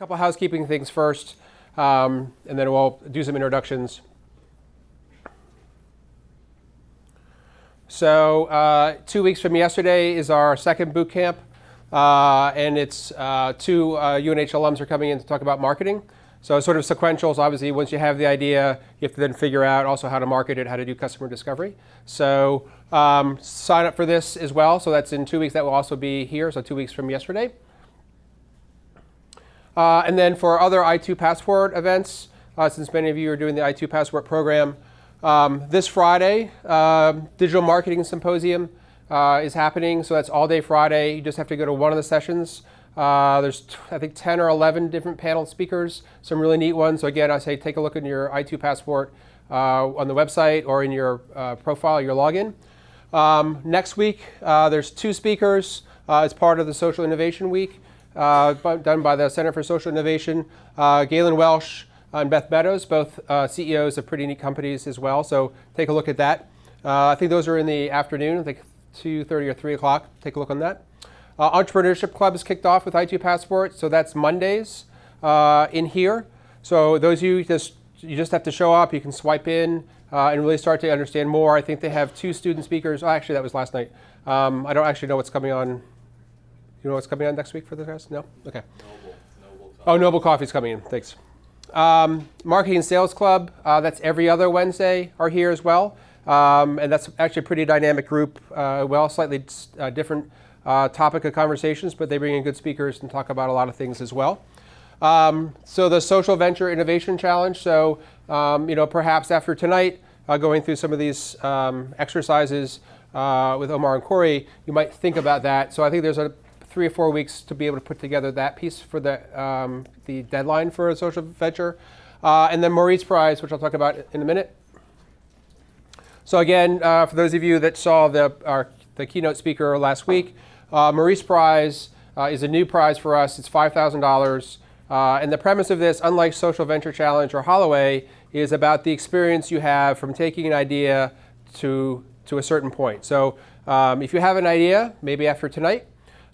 couple housekeeping things first, and then we'll do some introductions. So 2 weeks from yesterday is our second boot camp, and it's two UNH alums are coming in to talk about marketing. So it's sort of sequential. So obviously, once you have the idea, you have to then figure out also how to market it, how to do customer discovery. So sign up for this as well. So that's in 2 weeks. That will also be here. So 2 weeks from yesterday. And then for other I2 Passport events, since many of you are doing the I2 Passport program, this Friday, Digital Marketing Symposium is happening. So that's all day Friday. You just have to go to one of the sessions. There's, I think, 10 or 11 different panel speakers, some really neat ones. So again, I say take a look in your I2 Passport on the website or in your profile, your login. Next week, there's two speakers as part of the Social Innovation Week. Done by the Center for Social Innovation, Galen Welsh and Beth Meadows, both CEOs of pretty neat companies as well. So take a look at that. I think those are in the afternoon, I think 2:30 or 3 o'clock. Take a look on that. Entrepreneurship Club is kicked off with I2 Passport, so that's Mondays in here. So those of you just have to show up. You can swipe in and really start to understand more. I think they have two student speakers. Oh, actually, that was last night. I don't actually know what's coming on. You know what's coming on next week for the guys? No? Okay. Noble Coffee. Oh, Noble Coffee's coming in. Thanks. Marketing and Sales Club, that's every other Wednesday, are here as well. And that's actually a pretty dynamic group. Slightly different topic of conversations, but they bring in good speakers and talk about a lot of things as well. So the Social Venture Innovation Challenge. So, perhaps after tonight, going through some of these exercises with Omar and Corey, you might think about that. So I think there's 3 or 4 weeks to be able to put together that piece for the deadline for a social venture. And then Maurice Prize, which I'll talk about in a minute. So again, for those of you that saw the keynote speaker last week, Maurice Prize is a new prize for us. It's $5,000. And the premise of this, unlike Social Venture Challenge or Holloway, is about the experience you have from taking an idea to a certain point. So if you have an idea, maybe after tonight,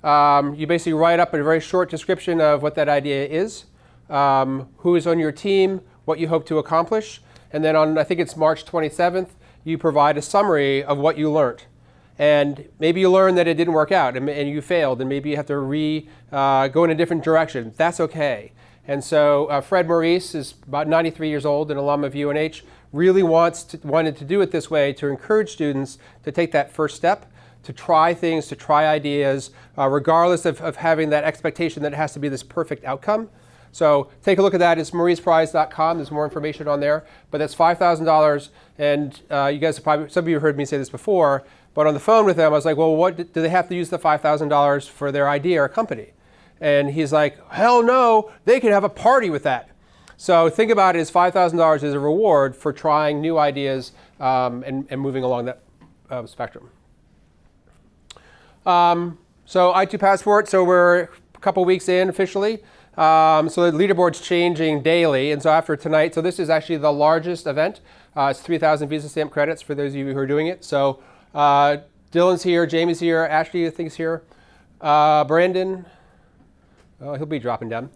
you basically write up a very short description of what that idea is, who is on your team, what you hope to accomplish, and then on, I think it's March 27th, you provide a summary of what you learned. And maybe you learned that it didn't work out and you failed, and maybe you have to go in a different direction. That's okay. And so Fred Maurice is about 93 years old, an alum of UNH, really wanted to do it this way to encourage students to take that first step, to try things, to try ideas, regardless of having that expectation that it has to be this perfect outcome. So take a look at that. It's mauriceprize.com. There's more information on there. But that's $5,000. And you guys have probably, some of you have heard me say this before, but on the phone with them, I was like, well, what do they have to use the $5,000 for their idea or company? And he's like, hell no, they can have a party with that. So think about it as $5,000 as a reward for trying new ideas and moving along that spectrum. So I2 Passport, so we're a couple weeks in officially. So the leaderboard's changing daily, and so after tonight, so this is actually the largest event. It's 3,000 Visa stamp credits for those of you who are doing it. So Dylan's here, Jamie's here, Ashley I think is here, Brandon, he'll be dropping down.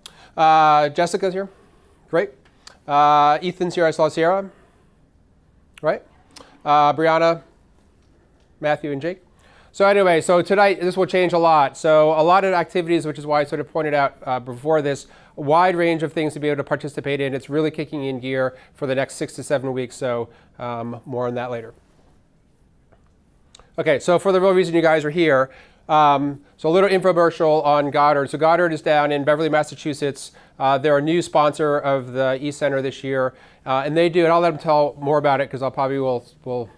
Jessica's here, great. Ethan's here, I saw Sierra, right? Brianna, Matthew, and Jake. So anyway, so tonight this will change a lot. So a lot of activities, which is why I sort of pointed out before this, a wide range of things to be able to participate in. It's really kicking in gear for the next 6 to 7 weeks, so more on that later. Okay, so for the real reason you guys are here, so a little infomercial on Goddard. So Goddard is down in Beverly, Massachusetts. They're a new sponsor of the ECenter this year, and they do, and I'll let them tell more about it because I'll probably will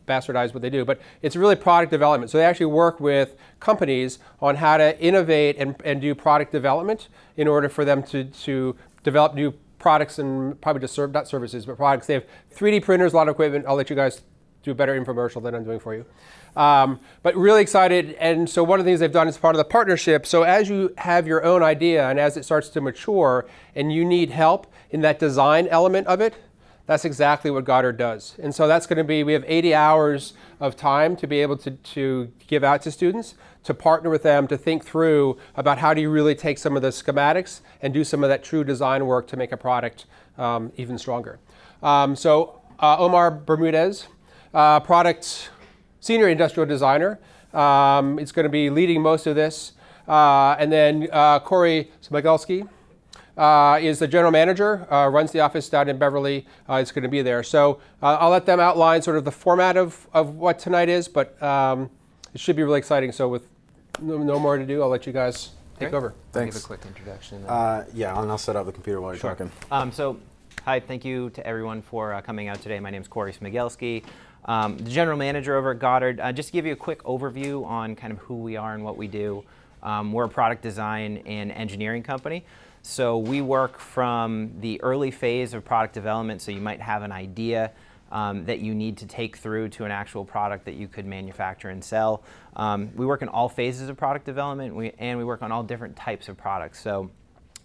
bastardize what they do, but it's really product development. So they actually work with companies on how to innovate and do product development in order for them to develop new products and probably just not services, but products. They have 3D printers, a lot of equipment. I'll let you guys do a better infomercial than I'm doing for you. But really excited, and so one of the things they've done is part of the partnership. So as you have your own idea and as it starts to mature and you need help in that design element of it, That's exactly what Goddard does. And so that's going to be, we have 80 hours of time to be able to give out to students, to partner with them, to think through about how do you really take some of the schematics and do some of that true design work to make a product even stronger. Omar Bermudez, product senior industrial designer, is going to be leading most of this. And then Corey Smigelski is the general manager, runs the office down in Beverly, is going to be there. So I'll let them outline sort of the format of what tonight is, but it should be really exciting. So with no more to do, I'll let you guys take over. Thanks. Give a quick introduction. Yeah, and I'll set up the computer while you're talking. Hi, thank you to everyone for coming out today. My name is Corey Smigelski, the general manager over at Goddard. Just to give you a quick overview on kind of who we are and what we do. We're a product design and engineering company. So we work from the early phase of product development, so you might have an idea that you need to take through to an actual product that you could manufacture and sell. We work in all phases of product development, and we work on all different types of products. So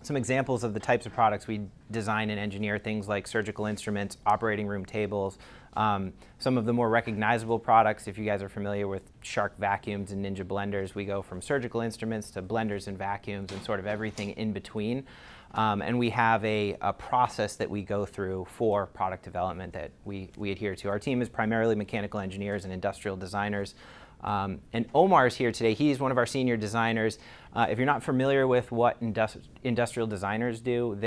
some examples of the types of products we design and engineer, things like surgical instruments, operating room tables, some of the more recognizable products. If you guys are familiar with Shark vacuums and Ninja blenders, we go from surgical instruments to blenders and vacuums and sort of everything in between. And we have a process that we go through for product development that we adhere to. Our team is primarily mechanical engineers and industrial designers. And Omar's here today. He's one of our senior designers. If you're not familiar with what industrial designers do,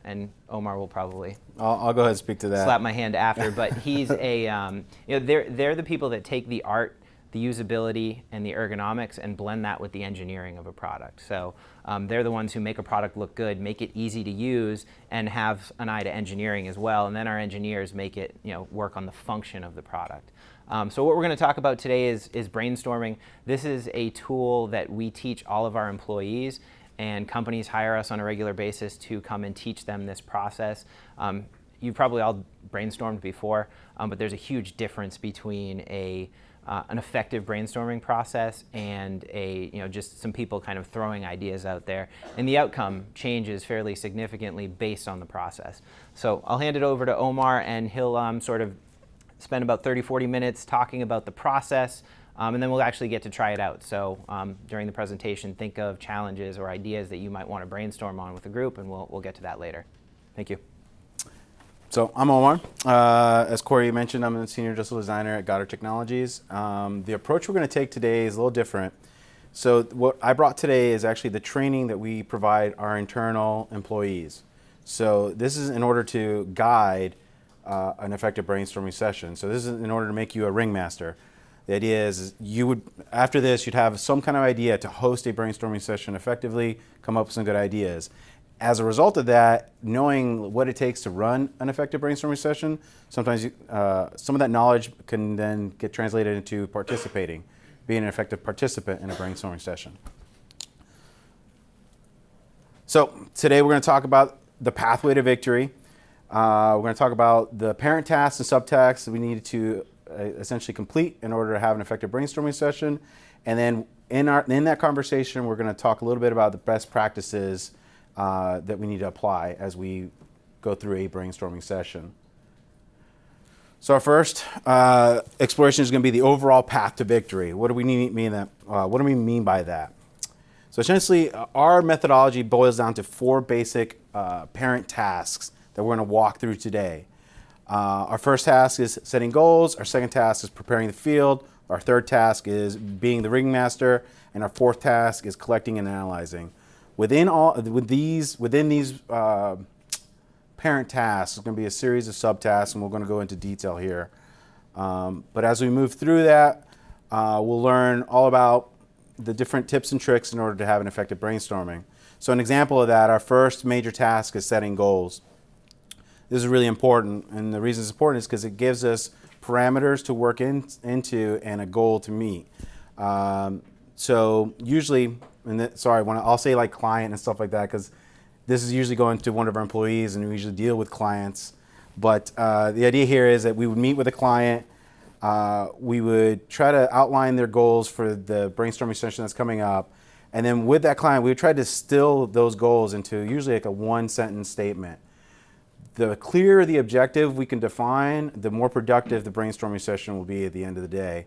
and Omar will probably I'll go ahead and speak to that. Slap my hand after, but he's they're the people that take the art, the usability, and the ergonomics and blend that with the engineering of a product. So they're the ones who make a product look good, make it easy to use, and have an eye to engineering as well. And then our engineers make it work on the function of the product. So what we're going to talk about today is brainstorming. This is a tool that we teach all of our employees, and companies hire us on a regular basis to come and teach them this process. You've probably all brainstormed before, but there's a huge difference between an effective brainstorming process and just some people kind of throwing ideas out there. And the outcome changes fairly significantly based on the process. So I'll hand it over to Omar, and he'll sort of spend about 30-40 minutes talking about the process, and then we'll actually get to try it out. So during the presentation, think of challenges or ideas that you might want to brainstorm on with a group, and we'll get to that later. Thank you. So I'm Omar. As Corey mentioned, I'm a senior industrial designer at Goddard Technologies. The approach we're going to take today is a little different. So what I brought today is actually the training that we provide our internal employees. So this is in order to guide an effective brainstorming session. So this is in order to make you a ringmaster. The idea is after this, you'd have some kind of idea to host a brainstorming session effectively, come up with some good ideas. As a result of that, knowing what it takes to run an effective brainstorming session, sometimes some of that knowledge can then get translated into participating, being an effective participant in a brainstorming session. So today we're going to talk about the pathway to victory. We're going to talk about the parent tasks and subtasks that we need to essentially complete in order to have an effective brainstorming session. And then in that conversation, we're going to talk a little bit about the best practices that we need to apply as we go through a brainstorming session. So our first exploration is going to be the overall path to victory. What do we mean by that? So essentially, our methodology boils down to 4 basic parent tasks that we're going to walk through today. Our first task is setting goals. Our second task is preparing the field. Our third task is being the ringmaster, and our fourth task is collecting and analyzing. Within these parent tasks, there's going to be a series of subtasks, and we're going to go into detail here. But as we move through that, we'll learn all about the different tips and tricks in order to have an effective brainstorming. So an example of that, our first major task is setting goals. This is really important, and the reason it's important is because it gives us parameters to work into and a goal to meet. So usually, when I'll say like client and stuff like that, because this is usually going to one of our employees, and we usually deal with clients. But the idea here is that we would meet with a client, we would try to outline their goals for the brainstorming session that's coming up, and then with that client, we would try to distill those goals into usually like a 1-sentence statement. the clearer the objective we can define, the more productive the brainstorming session will be at the end of the day.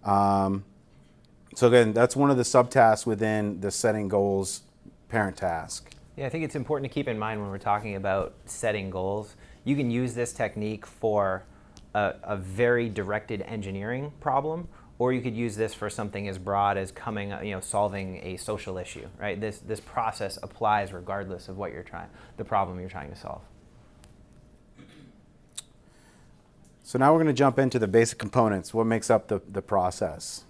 So again, that's one of the subtasks within the setting goals parent task. Yeah, I think it's important to keep in mind when we're talking about setting goals. You can use this technique for a very directed engineering problem, or you could use this for something as broad as solving a social issue, right? This process applies regardless of what the problem you're trying to solve. So now we're going to jump into the basic components, what makes up the process.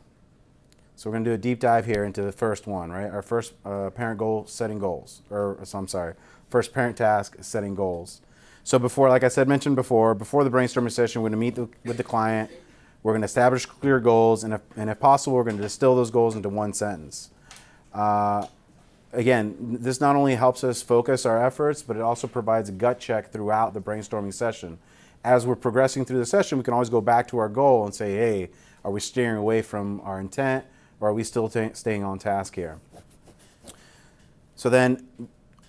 So we're going to do a deep dive here into the first one, right? Our first parent goal, setting goals. First parent task, setting goals. So before, like I mentioned before the brainstorming session, we're going to meet with the client. We're going to establish clear goals, and if possible, we're going to distill those goals into one sentence. Again, this not only helps us focus our efforts, but it also provides a gut check throughout the brainstorming session. As we're progressing through the session, we can always go back to our goal and say, hey, are we steering away from our intent, or are we still staying on task here? So then,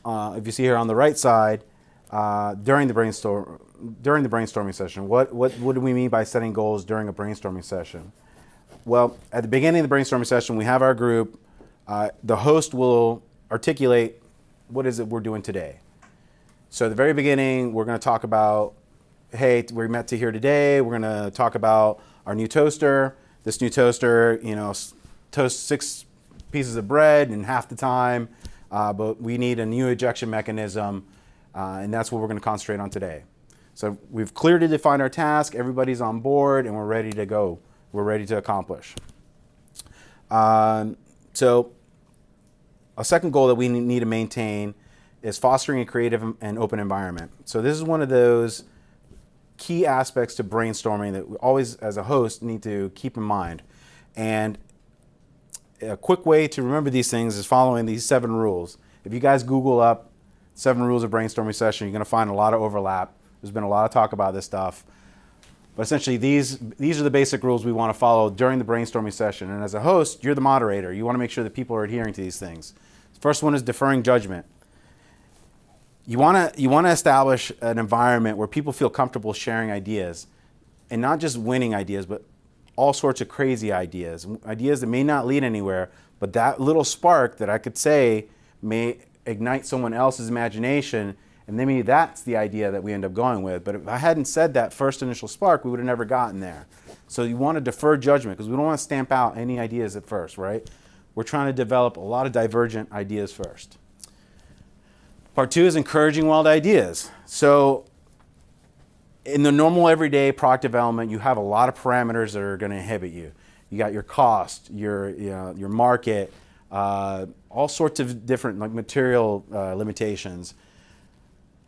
if you see here on the right side, during the brainstorming session, what do we mean by setting goals during a brainstorming session? Well, at the beginning of the brainstorming session, we have our group. The host will articulate what is it we're doing today. So at the very beginning, we're going to talk about, hey, we met here today. We're going to talk about our new toaster. This new toaster, toasts 6 pieces of bread in half the time, but we need a new ejection mechanism, and that's what we're going to concentrate on today. So we've clearly defined our task. Everybody's on board, and we're ready to go. We're ready to accomplish. So a second goal that we need to maintain is fostering a creative and open environment. So this is one of those key aspects to brainstorming that we always, as a host, need to keep in mind. And a quick way to remember these things is following these 7 rules. If you guys Google up 7 rules of brainstorming session, you're going to find a lot of overlap. There's been a lot of talk about this stuff. But essentially, these are the basic rules we want to follow during the brainstorming session. And as a host, you're the moderator. You want to make sure that people are adhering to these things. The first one is deferring judgment. You want to establish an environment where people feel comfortable sharing ideas, and not just winning ideas, but all sorts of crazy ideas that may not lead anywhere, but that little spark that I could say may ignite someone else's imagination, and then maybe that's the idea that we end up going with. But if I hadn't said that first initial spark, we would have never gotten there. So you want to defer judgment, because we don't want to stamp out any ideas at first, right? We're trying to develop a lot of divergent ideas first. Part 2 is encouraging wild ideas. So in the normal everyday product development, you have a lot of parameters that are going to inhibit you. You got your cost, your market, all sorts of different material limitations.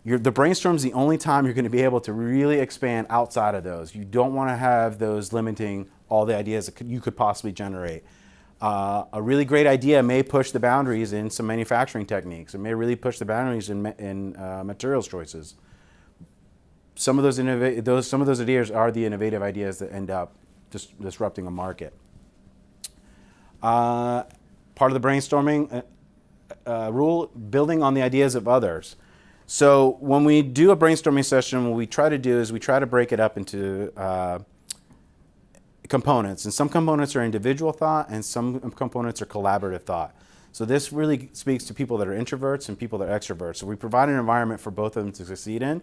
The brainstorm is the only time you're going to be able to really expand outside of those. You don't want to have those limiting all the ideas that you could possibly generate. A really great idea may push the boundaries in some manufacturing techniques. It may really push the boundaries in materials choices. Some of those ideas are the innovative ideas that end up just disrupting a market. Part of the brainstorming rule, building on the ideas of others. So when we do a brainstorming session, what we try to do is we try to break it up into components. And some components are individual thought, and some components are collaborative thought. So this really speaks to people that are introverts and people that are extroverts. So we provide an environment for both of them to succeed in.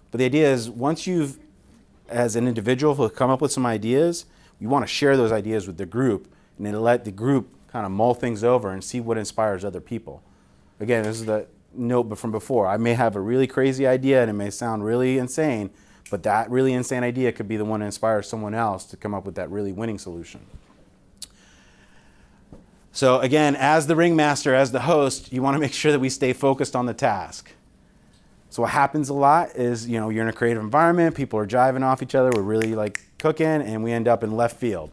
But the idea is, once you've, as an individual, come up with some ideas, you want to share those ideas with the group, and then let the group kind of mull things over and see what inspires other people. Again, this is the note from before. I may have a really crazy idea, and it may sound really insane, but that really insane idea could be the one that inspires someone else to come up with that really winning solution. So again, as the ringmaster, as the host, you want to make sure that we stay focused on the task. So what happens a lot is, you're in a creative environment, people are jiving off each other, we're really cooking, and we end up in left field.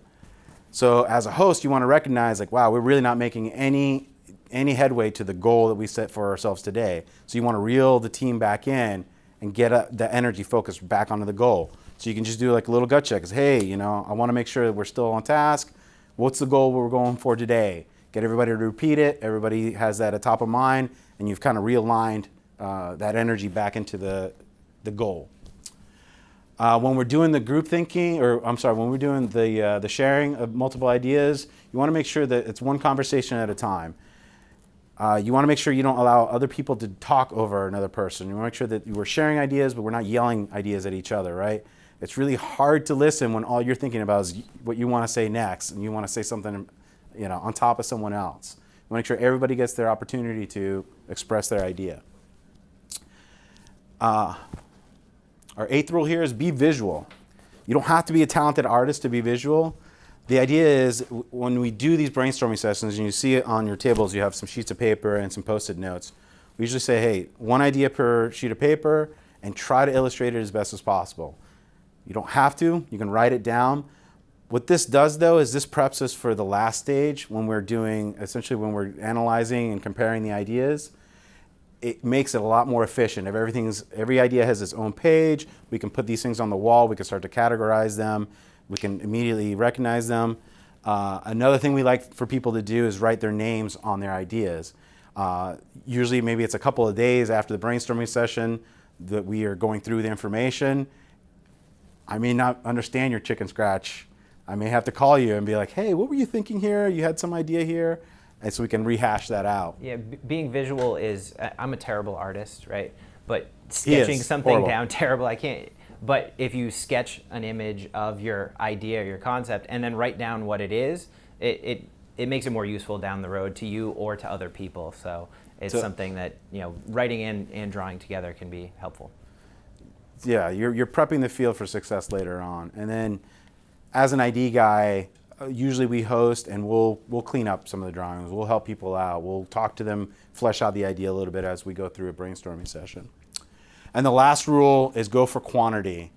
So as a host, you want to recognize wow, we're really not making any headway to the goal that we set for ourselves today. So you want to reel the team back in and get the energy focused back onto the goal. So you can just do a little gut check. Hey, I want to make sure that we're still on task. What's the goal we're going for today? Get everybody to repeat it. Everybody has that at top of mind, and you've kind of realigned that energy back into the the goal. When we're doing the group thinking, when we're doing the sharing of multiple ideas, you want to make sure that it's one conversation at a time. You want to make sure you don't allow other people to talk over another person. You want to make sure that we're sharing ideas, but we're not yelling ideas at each other, right? It's really hard to listen when all you're thinking about is what you want to say next, and you want to say something, on top of someone else. You want to make sure everybody gets their opportunity to express their idea. Our 8th rule here is be visual. You don't have to be a talented artist to be visual. The idea is when we do these brainstorming sessions, and you see it on your tables, you have some sheets of paper and some Post-it notes. We usually say, hey, one idea per sheet of paper, and try to illustrate it as best as possible. You don't have to. You can write it down. What this does, though, is this preps us for the last stage when we're analyzing and comparing the ideas. It makes it a lot more efficient. If every idea has its own page, we can put these things on the wall, we can start to categorize them, we can immediately recognize them. Another thing we like for people to do is write their names on their ideas. Usually maybe it's a couple of days after the brainstorming session that we are going through the information. I may not understand your chicken scratch. I may have to call you and be like, hey, what were you thinking here? You had some idea here? And so we can rehash that out. Yeah, being visual is, I'm a terrible artist, right? But sketching something horrible. down, terrible, I can't. But if you sketch an image of your idea, your concept, and then write down what it is, it makes it more useful down the road to you or to other people. So it's something that, writing and drawing together can be helpful. Yeah, you're prepping the field for success later on. And then as an ID guy, usually we host and we'll clean up some of the drawings. We'll help people out. We'll talk to them, flesh out the idea a little bit as we go through a brainstorming session. And the last rule is go for quantity.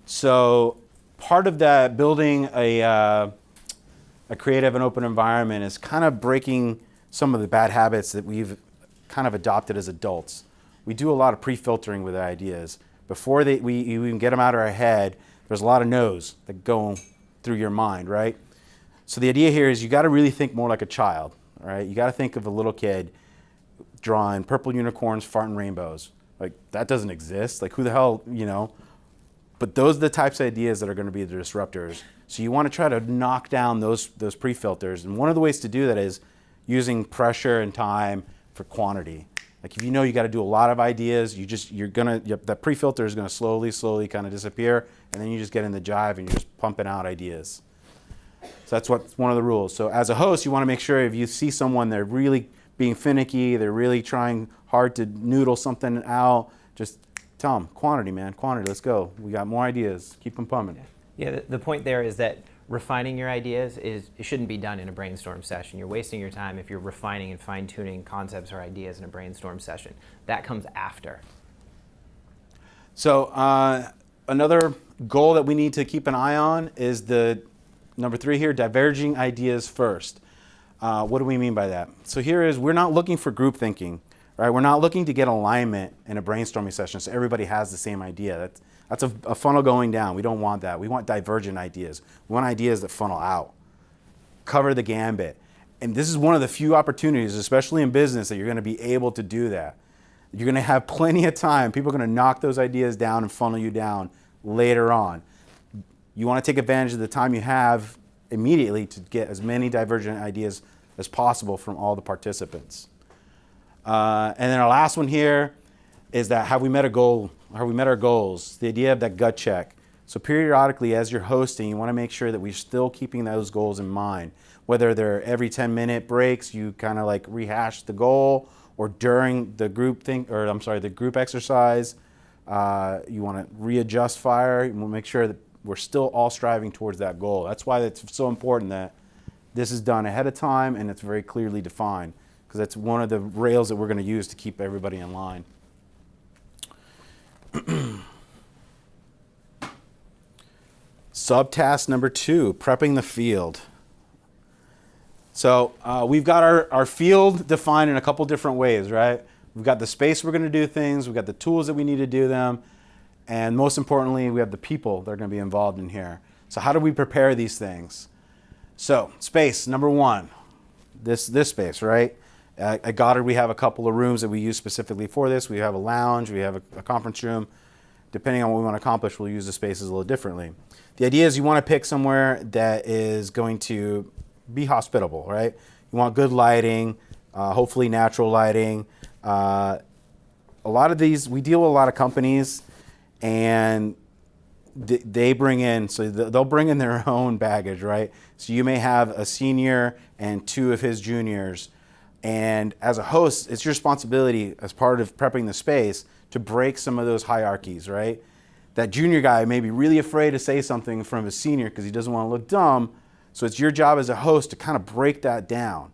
So part of that building a creative and open environment is kind of breaking some of the bad habits that we've kind of adopted as adults. We do a lot of pre-filtering with ideas. Before we even get them out of our head, there's a lot of no's that go through your mind, right? So the idea here is you got to really think more like a child, right? You got to think of a little kid drawing purple unicorns farting rainbows. Like, that doesn't exist. Like, who the hell, But those are the types of ideas that are going to be the disruptors. So you want to try to knock down those pre-filters. And one of the ways to do that is using pressure and time for quantity. Like, if you know you got to do a lot of ideas, that pre-filter is going to slowly kind of disappear, and then you just get in the jive and you're just pumping out ideas. So that's one of the rules. So as a host, you want to make sure if you see someone, they're really being finicky, they're really trying hard to noodle something out, just tell them, quantity, man, quantity, let's go. We got more ideas, keep them pumping. Yeah, the point there is that refining your ideas it shouldn't be done in a brainstorm session. You're wasting your time if you're refining and fine-tuning concepts or ideas in a brainstorm session. That comes after. So another goal that we need to keep an eye on is the number 3 here, diverging ideas first. What do we mean by that? So here is, we're not looking for group thinking, right? We're not looking to get alignment in a brainstorming session so everybody has the same idea. That's a funnel going down. We don't want that. We want divergent ideas. We want ideas that funnel out. Cover the gambit. And this is one of the few opportunities, especially in business, that you're going to be able to do that. You're going to have plenty of time. People are going to knock those ideas down and funnel you down later on. You want to take advantage of the time you have immediately to get as many divergent ideas as possible from all the participants. And then our last one here is that have we met a goal? Have we met our goals? The idea of that gut check. So periodically as you're hosting, you want to make sure that we're still keeping those goals in mind. Whether they're every 10-minute breaks, you kind of like rehash the goal, or during the group the group exercise, you want to readjust fire. You want to make sure that we're still all striving towards that goal. That's why it's so important that this is done ahead of time and it's very clearly defined, because that's one of the rails that we're going to use to keep everybody in line. Subtask number 2, prepping the field. So we've got our field defined in a couple different ways, right? We've got the space we're going to do things, we've got the tools that we need to do them, and most importantly, we have the people that are going to be involved in here. So how do we prepare these things? So space, number 1, this space, right? At Goddard, we have a couple of rooms that we use specifically for this. We have a lounge, we have a conference room. depending on what we want to accomplish, we'll use the spaces a little differently. The idea is you want to pick somewhere that is going to be hospitable, right? You want good lighting, hopefully natural lighting. A lot of these, we deal with a lot of companies, and they bring in, so they'll bring in their own baggage, right? So you may have a senior and 2 of his juniors, and as a host, it's your responsibility as part of prepping the space to break some of those hierarchies, right? That junior guy may be really afraid to say something from his senior because he doesn't want to look dumb. So it's your job as a host to kind of break that down.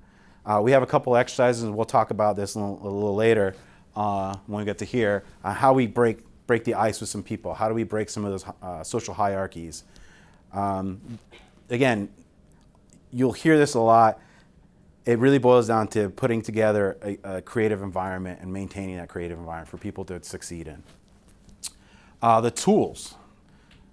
We have a couple exercises, and we'll talk about this a little later when we get to here, how we break the ice with some people. How do we break some of those social hierarchies? Again, you'll hear this a lot. It really boils down to putting together a creative environment and maintaining that creative environment for people to succeed in. The tools.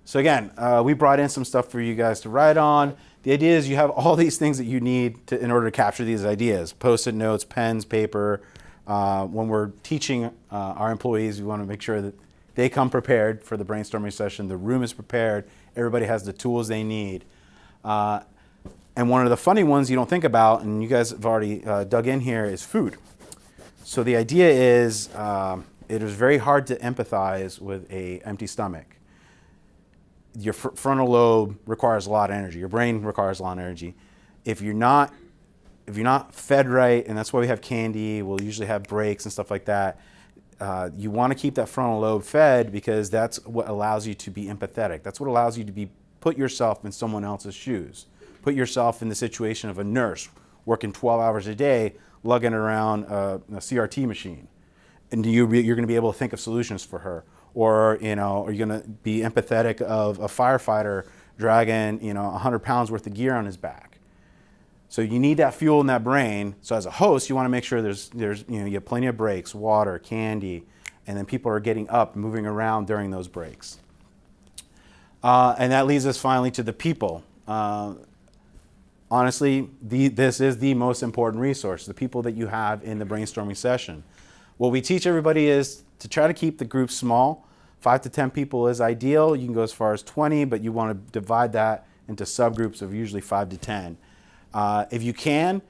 So again, we brought in some stuff for you guys to write on. The idea is you have all these things that you need in order to capture these ideas. Post-it notes, pens, paper. When we're teaching our employees, we want to make sure that they come prepared for the brainstorming session. The room is prepared. Everybody has the tools they need. And one of the funny ones you don't think about, and you guys have already dug in here, is food. So the idea is it is very hard to empathize with an empty stomach. Your frontal lobe requires a lot of energy. Your brain requires a lot of energy. If you're not fed right, and that's why we have candy, we'll usually have breaks and stuff like that. You want to keep that frontal lobe fed because that's what allows you to be empathetic. That's what allows you to put yourself in someone else's shoes. Put yourself in the situation of a nurse working 12 hours a day, lugging around a CRT machine. And you're going to be able to think of solutions for her. Or, are you going to be empathetic of a firefighter dragging, 100 pounds worth of gear on his back? So you need that fuel in that brain. So as a host, you want to make sure there's you have plenty of breaks, water, candy, and then people are getting up, moving around during those breaks. And that leads us finally to the people. Honestly, this is the most important resource, the people that you have in the brainstorming session. What we teach everybody is to try to keep the group small. 5 to 10 people is ideal. You can go as far as 20, but you want to divide that into subgroups of usually 5 to 10. If you can,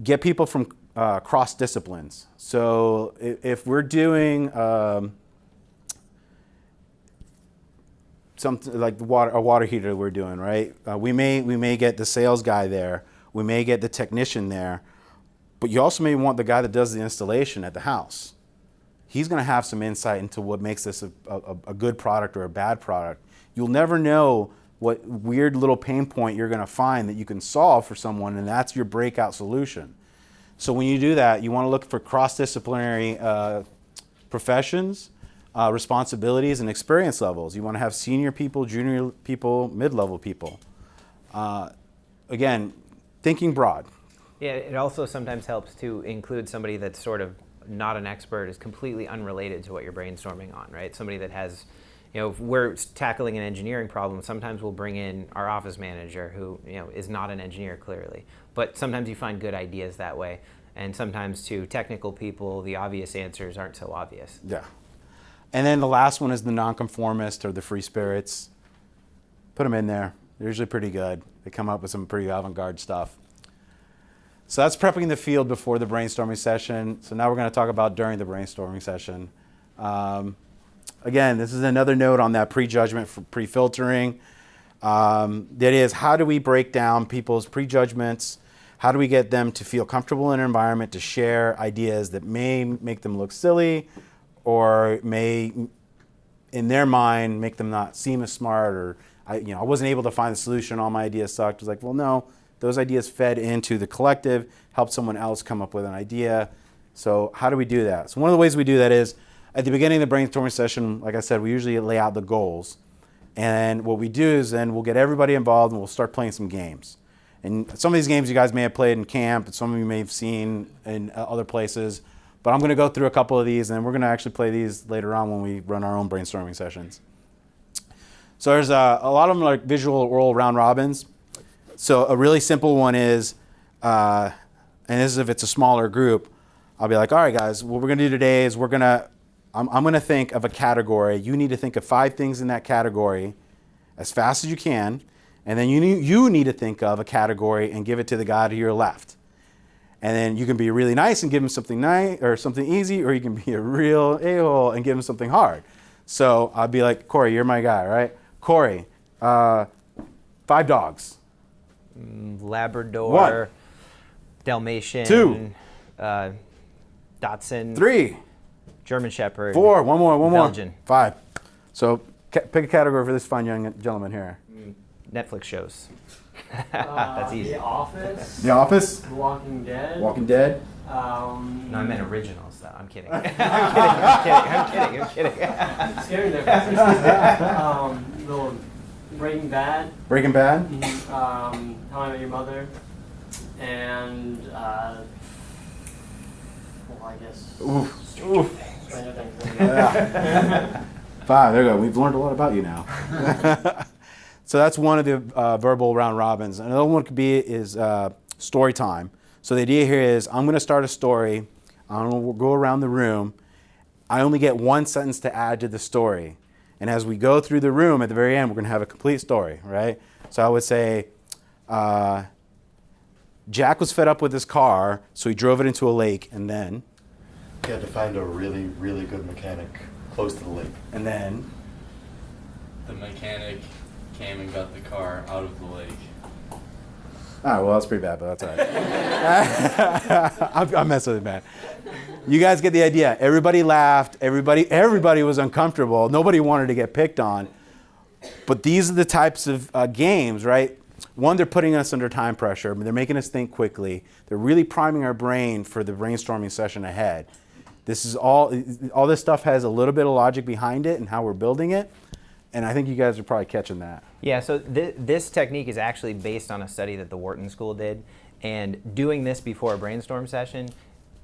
get people from cross disciplines. So if we're doing something like a water heater we're doing, right? We may get the sales guy there. We may get the technician there. But you also may want the guy that does the installation at the house. He's going to have some insight into what makes this a good product or a bad product. You'll never know what weird little pain point you're going to find that you can solve for someone, and that's your breakout solution. So when you do that, you want to look for cross-disciplinary professions, responsibilities, and experience levels. You want to have senior people, junior people, mid-level people. Again, thinking broad. Yeah, it also sometimes helps to include somebody that's sort of not an expert, is completely unrelated to what you're brainstorming on, right? Somebody that has, if we're tackling an engineering problem, sometimes we'll bring in our office manager who, is not an engineer clearly. But sometimes you find good ideas that way. And sometimes to technical people, the obvious answers aren't so obvious. Yeah. And then the last one is the nonconformist or the free spirits. Put them in there. They're usually pretty good. They come up with some pretty avant-garde stuff. So that's prepping the field before the brainstorming session. So now we're going to talk about during the brainstorming session. Again, this is another note on that prejudgment for pre-filtering. The idea is, how do we break down people's prejudgments? How do we get them to feel comfortable in an environment to share ideas that may make them look silly or may, in their mind, make them not seem as smart, or I wasn't able to find the solution, all my ideas sucked. It's like, well, no. Those ideas fed into the collective, helped someone else come up with an idea. So how do we do that? So one of the ways we do that is, at the beginning of the brainstorming session, like I said, we usually lay out the goals. And what we do is then we'll get everybody involved and we'll start playing some games. And some of these games you guys may have played in camp, and some of you may have seen in other places. But I'm going to go through a couple of these, and we're going to actually play these later on when we run our own brainstorming sessions. So there's a lot of them like visual oral round robins. So a really simple one is, and this is if it's a smaller group, I'll be like, all right, guys, what we're going to do today is we're going to I'm going to think of a category. You need to think of 5 things in that category as fast as you can. And then you need to think of a category and give it to the guy to your left. And then you can be really nice and give him something nice or something easy, or you can be a real a-hole and give him something hard. So I'll be like, Corey, you're my guy, right? Corey, 5 dogs. Labrador. 1. Dalmatian. 2. Dachshund. 3. German Shepherd. 4. One more. Belgian. 5. So pick a category for this fine young gentleman here. Netflix shows. That's easy. The Office. The Office. The Walking Dead. Walking Dead. No, I meant originals, though. I'm kidding. I'm kidding. Scary there. The Breaking Bad. Breaking Bad. How I Met Your Mother. And well, I guess. Oof. Stranger Things. Yeah. 5. There you go. We've learned a lot about you now. So that's one of the verbal round robins. Another one could be is story time. So the idea here is I'm going to start a story. I'm going to go around the room. I only get 1 sentence to add to the story. And as we go through the room at the very end, we're going to have a complete story, right? So I would say, Jack was fed up with his car, so he drove it into a lake, and then? He had to find a really, really good mechanic close to the lake. And then? The mechanic came and got the car out of the lake. All right, well, that's pretty bad, but that's all right. I'm messing with it, man. You guys get the idea. Everybody laughed. Everybody was uncomfortable. Nobody wanted to get picked on. But these are the types of games, right? One, they're putting us under time pressure. They're making us think quickly. They're really priming our brain for the brainstorming session ahead. This is all this stuff has a little bit of logic behind it and how we're building it. And I think you guys are probably catching that. Yeah, so this technique is actually based on a study that the Wharton School did. And doing this before a brainstorm session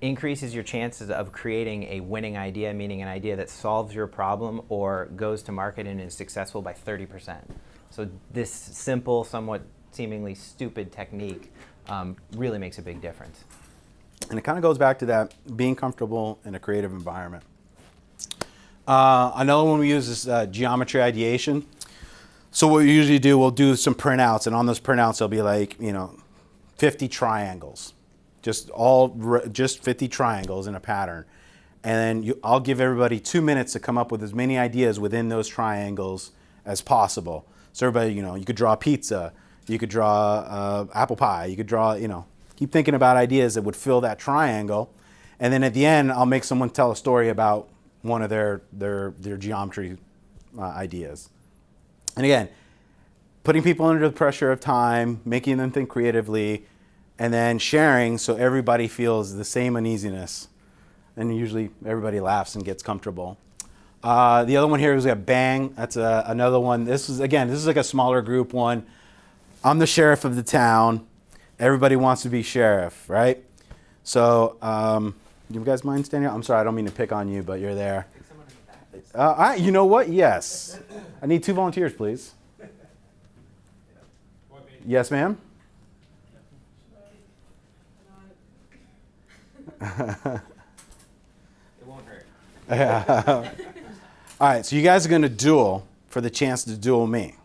increases your chances of creating a winning idea, meaning an idea that solves your problem or goes to market and is successful by 30%. So this simple, somewhat seemingly stupid technique really makes a big difference. And it kind of goes back to that being comfortable in a creative environment. Another one we use is geometry ideation. So what we usually do, we'll do some printouts, and on those printouts there'll be like 50 triangles, just 50 triangles in a pattern, and then I'll give everybody 2 minutes to come up with as many ideas within those triangles as possible. So everybody, you could draw pizza, you could draw apple pie, you could draw, keep thinking about ideas that would fill that triangle, and then at the end I'll make someone tell a story about one of their geometry ideas. And again, putting people under the pressure of time, making them think creatively, and then sharing so everybody feels the same uneasiness. And usually everybody laughs and gets comfortable. The other one here is a bang. That's another one. This is like a smaller group one. I'm the sheriff of the town. Everybody wants to be sheriff, right? So, you guys mind standing up? I'm sorry, I don't mean to pick on you, but you're there. You know what? Yes. I need 2 volunteers, please. Yes, ma'am? It won't hurt. All right, so you guys are going to duel for the chance to duel me.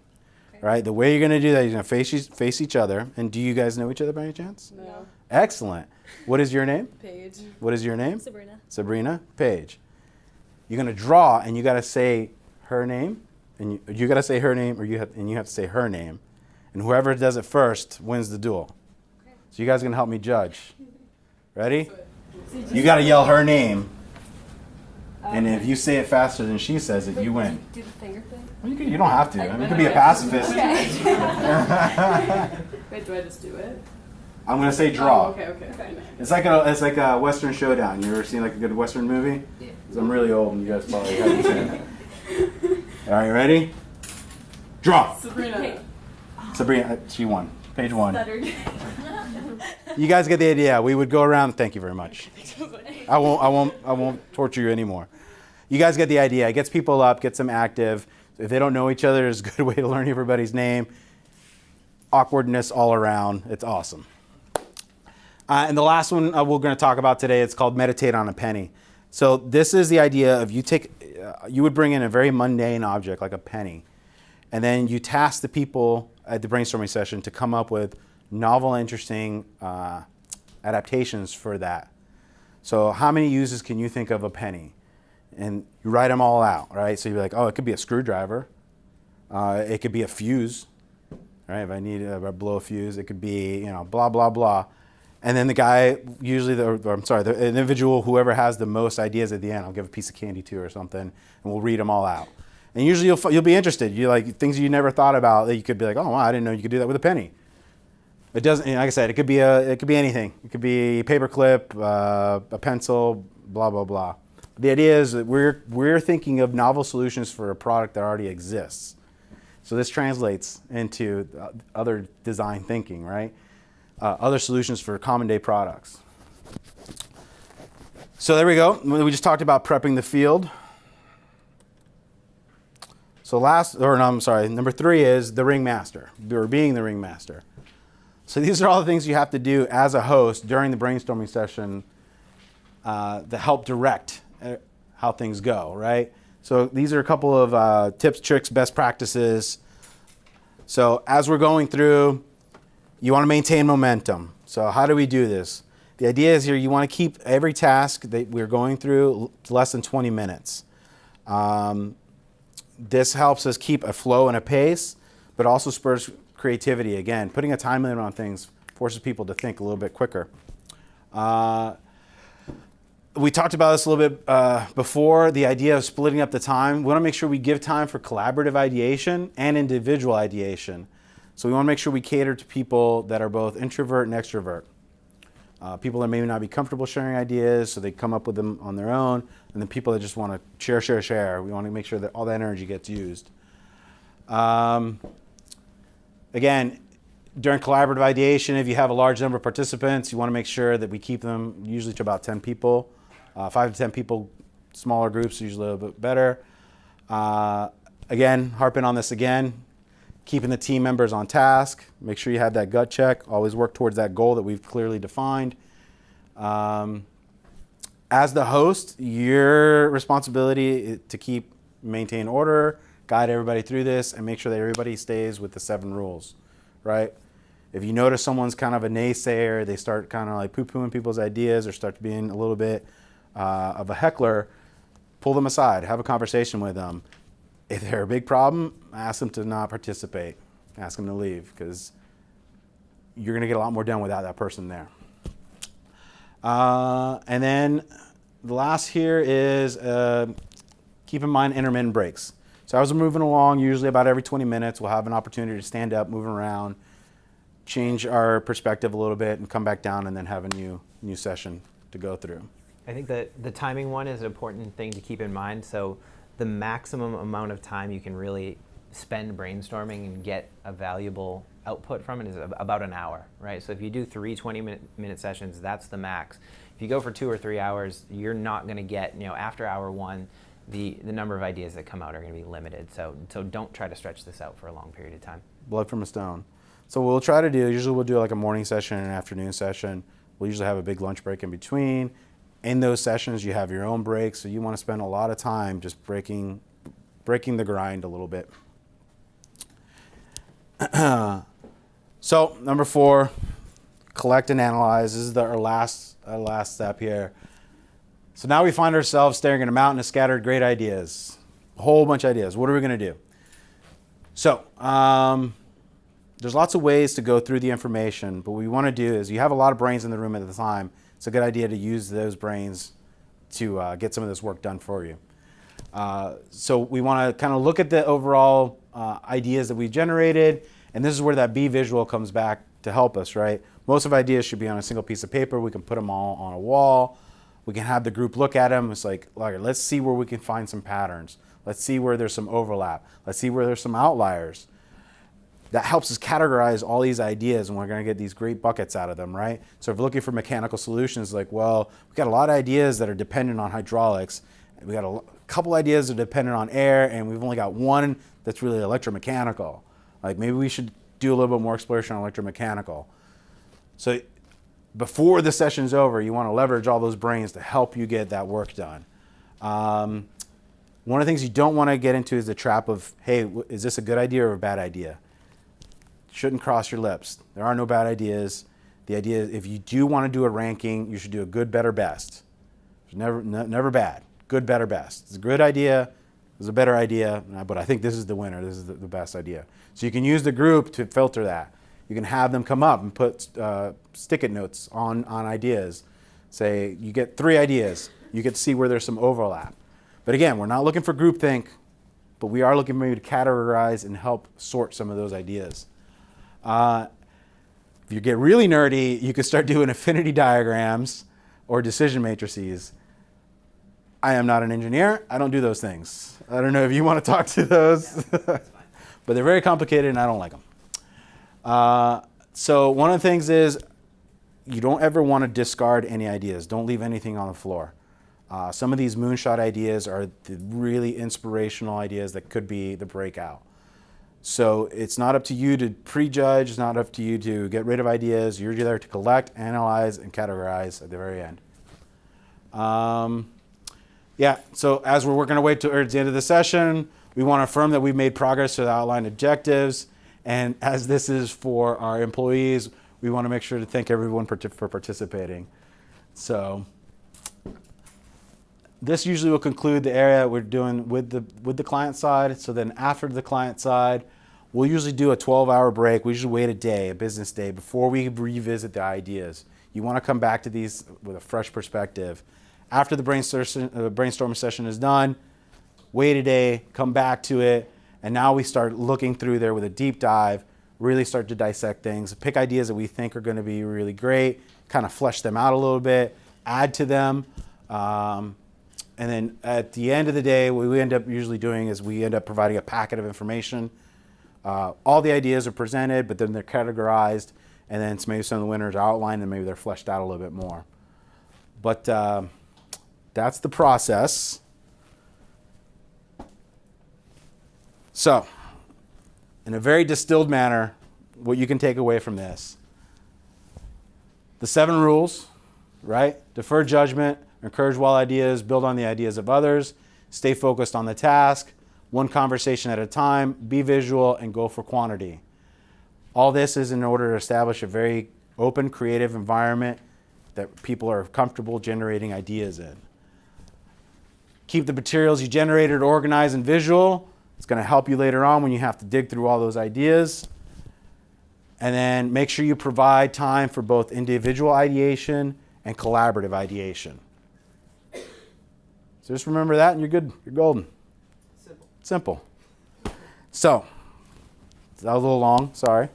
Okay. Right? The way you're going to do that, you're going to face each other. And do you guys know each other by any chance? No. Excellent. What is your name? Paige. What is your name? Sabrina. Sabrina. Paige. You're going to draw, and you got to say her name, and you got to say her name, you have to say her name, and whoever does it first wins the duel. Okay. So you guys are going to help me judge. Ready? You got to yell her name, and if you say it faster than she says it, you win. Do the finger thing? Well, you don't have to. I mean, you can be a pacifist. Okay. Wait, do I just do it? I'm going to say draw. Oh, okay. It's like a Western showdown. You ever seen like a good Western movie? Yeah. 'Cause I'm really old, and you guys probably haven't seen it. All right, ready? Draw. Sabrina, she won. Page 1. You guys get the idea. We would go around. Thank you very much. I won't torture you anymore. You guys get the idea. It gets people up, gets them active. If they don't know each other, it's a good way to learn everybody's name. Awkwardness all around. It's awesome. And the last one we're going to talk about today, it's called Meditate on a Penny. So this is the idea of you would bring in a very mundane object like a penny, and then you task the people at the brainstorming session to come up with novel, interesting adaptations for that. So how many uses can you think of a penny? And you write them all out, right? So you're like, oh, it could be a screwdriver. It could be a fuse, right? If I need to blow a fuse, it could be, blah, blah, blah. And then the guy, usually, the individual, whoever has the most ideas at the end, I'll give a piece of candy to or something, and we'll read them all out. And usually you'll be interested. You like things you never thought about that you could be like, oh, wow, I didn't know you could do that with a penny. It doesn't, like I said, it could be anything. It could be a paperclip, a pencil, blah, blah, blah. The idea is that we're thinking of novel solutions for a product that already exists. So this translates into other design thinking, right? Other solutions for common day products. So there we go. We just talked about prepping the field. So number 3 is the Ringmaster, or being the Ringmaster. So these are all the things you have to do as a host during the brainstorming session that help direct how things go, right? So these are a couple of tips, tricks, best practices. So as we're going through, you want to maintain momentum. So how do we do this? The idea is here you want to keep every task that we're going through less than 20 minutes. This helps us keep a flow and a pace, but also spurs creativity. Again, putting a time limit on things forces people to think a little bit quicker. We talked about this a little bit before, the idea of splitting up the time. We want to make sure we give time for collaborative ideation and individual ideation. So we want to make sure we cater to people that are both introvert and extrovert. People that maybe not be comfortable sharing ideas, so they come up with them on their own, and then people that just want to share. We want to make sure that all that energy gets used. Again, during collaborative ideation, if you have a large number of participants, you want to make sure that we keep them usually to about 10 people. 5 to 10 people, smaller groups, usually a little bit better. Again, harping on this again, keeping the team members on task. Make sure you have that gut check. Always work towards that goal that we've clearly defined. As the host, your responsibility is to maintain order, guide everybody through this, and make sure that everybody stays with the 7 rules, right? If you notice someone's kind of a naysayer, they start kind of like poo-pooing people's ideas or start being a little bit of a heckler, pull them aside, have a conversation with them. If they're a big problem, ask them to not participate. Ask them to leave, because you're going to get a lot more done without that person there. And then the last here is keep in mind intermittent breaks. So as we're moving along, usually about every 20 minutes, we'll have an opportunity to stand up, move around, change our perspective a little bit, and come back down and then have a new session to go through. I think that the timing one is an important thing to keep in mind. So the maximum amount of time you can really spend brainstorming and get a valuable output from it is about an hour, right? So if you do 3 20-minute sessions, that's the max. If you go for 2 or 3 hours, you're not going to get, after hour 1, the number of ideas that come out are going to be limited. So don't try to stretch this out for a long period of time. Blood from a stone. So what we'll try to do, usually we'll do like a morning session and an afternoon session. We'll usually have a big lunch break in between. In those sessions, you have your own breaks, so you want to spend a lot of time just breaking the grind a little bit. So number 4, collect and analyze. This is our last step here. So now we find ourselves staring at a mountain of scattered great ideas, a whole bunch of ideas. What are we going to do? So there's lots of ways to go through the information, but what we want to do is you have a lot of brains in the room at the time. It's a good idea to use those brains to get some of this work done for you. So we want to kind of look at the overall ideas that we've generated, and this is where that B visual comes back to help us, right? Most of ideas should be on a single piece of paper. We can put them all on a wall. We can have the group look at them. It's like, let's see where we can find some patterns. Let's see where there's some overlap. Let's see where there's some outliers. That helps us categorize all these ideas, and we're going to get these great buckets out of them, right? So if we're looking for mechanical solutions, like, well, we've got a lot of ideas that are dependent on hydraulics. We got a couple ideas that are dependent on air, and we've only got one that's really electromechanical. Like, maybe we should do a little bit more exploration on electromechanical. So before the session's over, you want to leverage all those brains to help you get that work done. One of the things you don't want to get into is the trap of, hey, is this a good idea or a bad idea? Shouldn't cross your lips. There are no bad ideas. The idea is if you do want to do a ranking, you should do a good, better, best. It's never bad. Good, better, best. It's a good idea. It's a better idea, but I think this is the winner. This is the best idea. So you can use the group to filter that. You can have them come up and put stick-it notes on ideas. Say you get 3 ideas. You get to see where there's some overlap. But again, we're not looking for groupthink, but we are looking maybe to categorize and help sort some of those ideas. If you get really nerdy, you can start doing affinity diagrams or decision matrices. I am not an engineer. I don't do those things. I don't know if you want to talk to those, but they're very complicated and I don't like them. So one of the things is you don't ever want to discard any ideas. Don't leave anything on the floor. Some of these moonshot ideas are the really inspirational ideas that could be the breakout. So it's not up to you to prejudge. It's not up to you to get rid of ideas. You're there to collect, analyze, and categorize at the very end. So as we're working our way towards the end of the session, we want to affirm that we've made progress to the outlined objectives. And as this is for our employees, we want to make sure to thank everyone for participating. So this usually will conclude the area we're doing with the client side. So then after the client side, we'll usually do a 12-hour break. We usually wait a business day, before we revisit the ideas. You want to come back to these with a fresh perspective. After the brainstorming session is done, wait a day, come back to it, and now we start looking through there with a deep dive, really start to dissect things, pick ideas that we think are going to be really great, kind of flesh them out a little bit, add to them. And then at the end of the day, what we end up usually doing is we end up providing a packet of information. All the ideas are presented, but then they're categorized, and then maybe some of the winners are outlined, and maybe they're fleshed out a little bit more. But that's the process. So, in a very distilled manner, what you can take away from this. The 7 rules, right? Defer judgment, encourage wild ideas, build on the ideas of others, stay focused on the task, one conversation at a time, be visual, and go for quantity. All this is in order to establish a very open, creative environment that people are comfortable generating ideas in. Keep the materials you generated organized and visual. It's going to help you later on when you have to dig through all those ideas. And then make sure you provide time for both individual ideation and collaborative ideation. So just remember that and you're good. You're golden. Simple. So, that was a little long, sorry.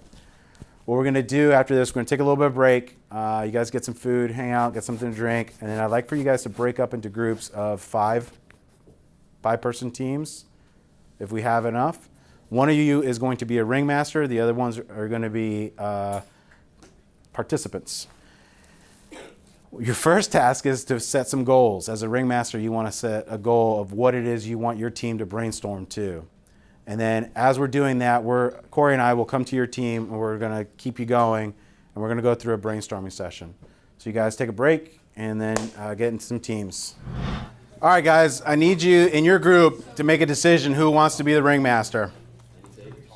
What we're going to do after this, we're going to take a little bit of break. You guys get some food, hang out, get something to drink. And then I'd like for you guys to break up into groups of 5-person teams, if we have enough. One of you is going to be a ringmaster. The other ones are going to be participants. Your first task is to set some goals. As a ringmaster, you want to set a goal of what it is you want your team to brainstorm to. And then as we're doing that, Corey and I will come to your team and we're going to keep you going and we're going to go through a brainstorming session. So you guys take a break and then get into some teams. All right, guys, I need you in your group to make a decision who wants to be the ringmaster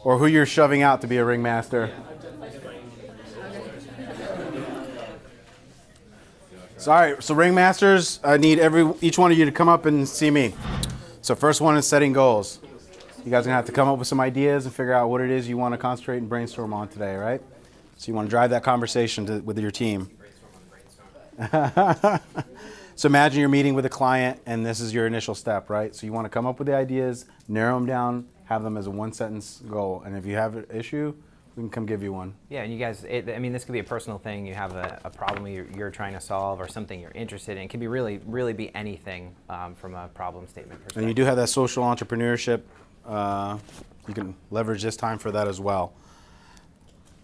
or who you're shoving out to be a ringmaster. So, all right, so ringmasters, I need each one of you to come up and see me. So first one is setting goals. You guys are going to have to come up with some ideas and figure out what it is you want to concentrate and brainstorm on today, right? So you want to drive that conversation with your team. So imagine you're meeting with a client and this is your initial step, right? So you want to come up with the ideas, narrow them down, have them as a 1-sentence goal. And if you have an issue, we can come give you one. Yeah, and you guys, this could be a personal thing. You have a problem you're trying to solve or something you're interested in. It can be really be anything from a problem statement perspective. And you do have that social entrepreneurship. You can leverage this time for that as well.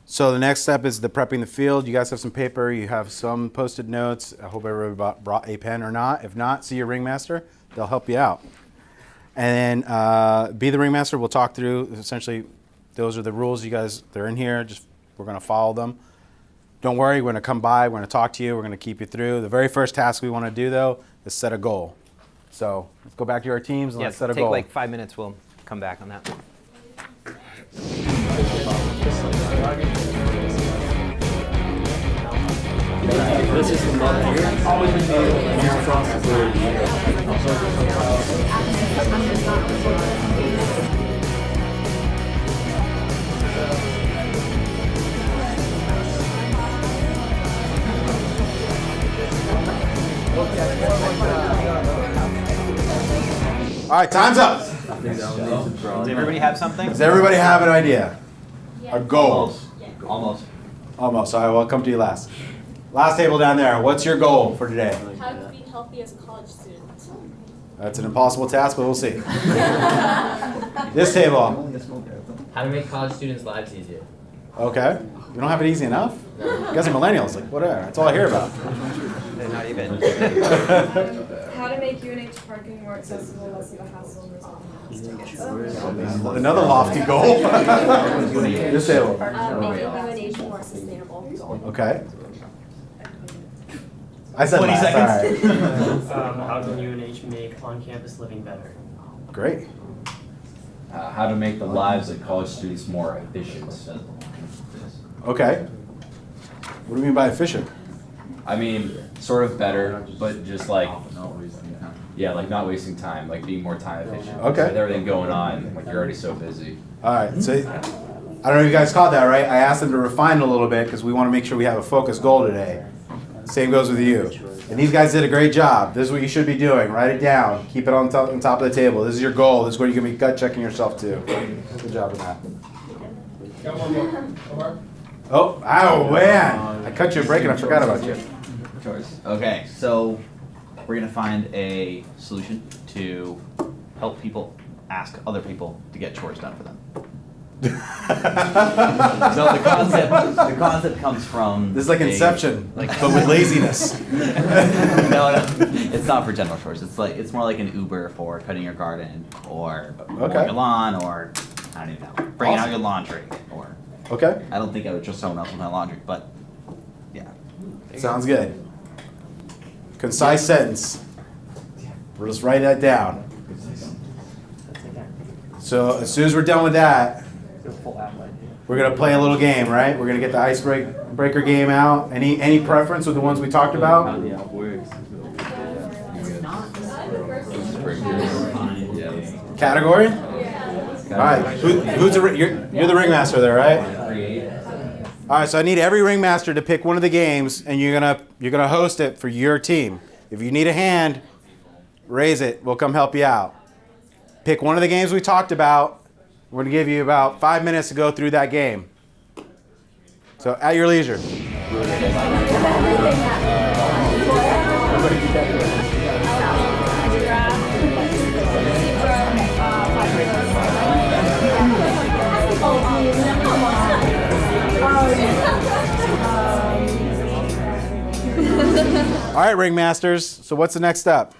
So the next step is the prepping the field. You guys have some paper. You have some Post-it notes. I hope everybody brought a pen or not. If not, see your ringmaster. They'll help you out. And then be the ringmaster. We'll talk through. Essentially, those are the rules. You guys, they're in here. We're going to follow them. Don't worry, we're going to come by, we're going to talk to you, we're going to keep you through. The very first task we want to do, though, is set a goal. So let's go back to our teams and let's set a take goal. like 5 minutes. We'll come back on that. This is the mother here. All right, time's up. Does everybody have something? Does everybody have an idea? A goal? Almost. Almost. All right, well, I'll come to you last. Last table down there. What's your goal for today? How to be healthy as a college student. That's an impossible task, but we'll see. This table. How to make college students' lives easier. Okay. You don't have it easy enough? You guys are millennials. Like, whatever. That's all I hear about. They're not even. How to make UNH parking more accessible, less of a hassle, and resolve Another lofty goal. This table. Making UNH more sustainable. Okay. I said 20 last. seconds. All right. How can UNH make on-campus living better? Great. How to make the lives of college students more efficient. Okay. What do you mean by efficient? I mean, sort of better, but just like, yeah, like not wasting time, like being more time efficient. Okay. With everything going on, like you're already so busy. All right. So I don't know if you guys caught that, right? I asked them to refine a little bit because we want to make sure we have a focused goal today. Same goes with you. And these guys did a great job. This is what you should be doing. Write it down. Keep it on top of the table. This is your goal. This is what you're going to be gut checking yourself to. Good job with that. Got one more. Oh, man. I cut you a break and I forgot about you. Chores. Okay, so we're gonna find a solution to help people ask other people to get chores done for them. So the concept comes from This is like Inception, but with laziness. no, it's not for general chores. It's more like an Uber for cutting your garden or mowing your lawn or I don't even know, bringing out your laundry or. Okay. I don't think I would trust someone else with my laundry, but yeah. Sounds good. Concise sentence. We'll just write that down. So as soon as we're done with that, we're gonna play a little game, right? We're gonna get the icebreaker game out. Any preference with the ones we talked about? Category? All right. You're the ringmaster there, right? All right. So I need every ringmaster to pick one of the games, and you're gonna host it for your team. If you need a hand, raise it. We'll come help you out. Pick one of the games we talked about. We're gonna give you about 5 minutes to go through that game. So at your leisure. All right, ringmasters. So what's the next step?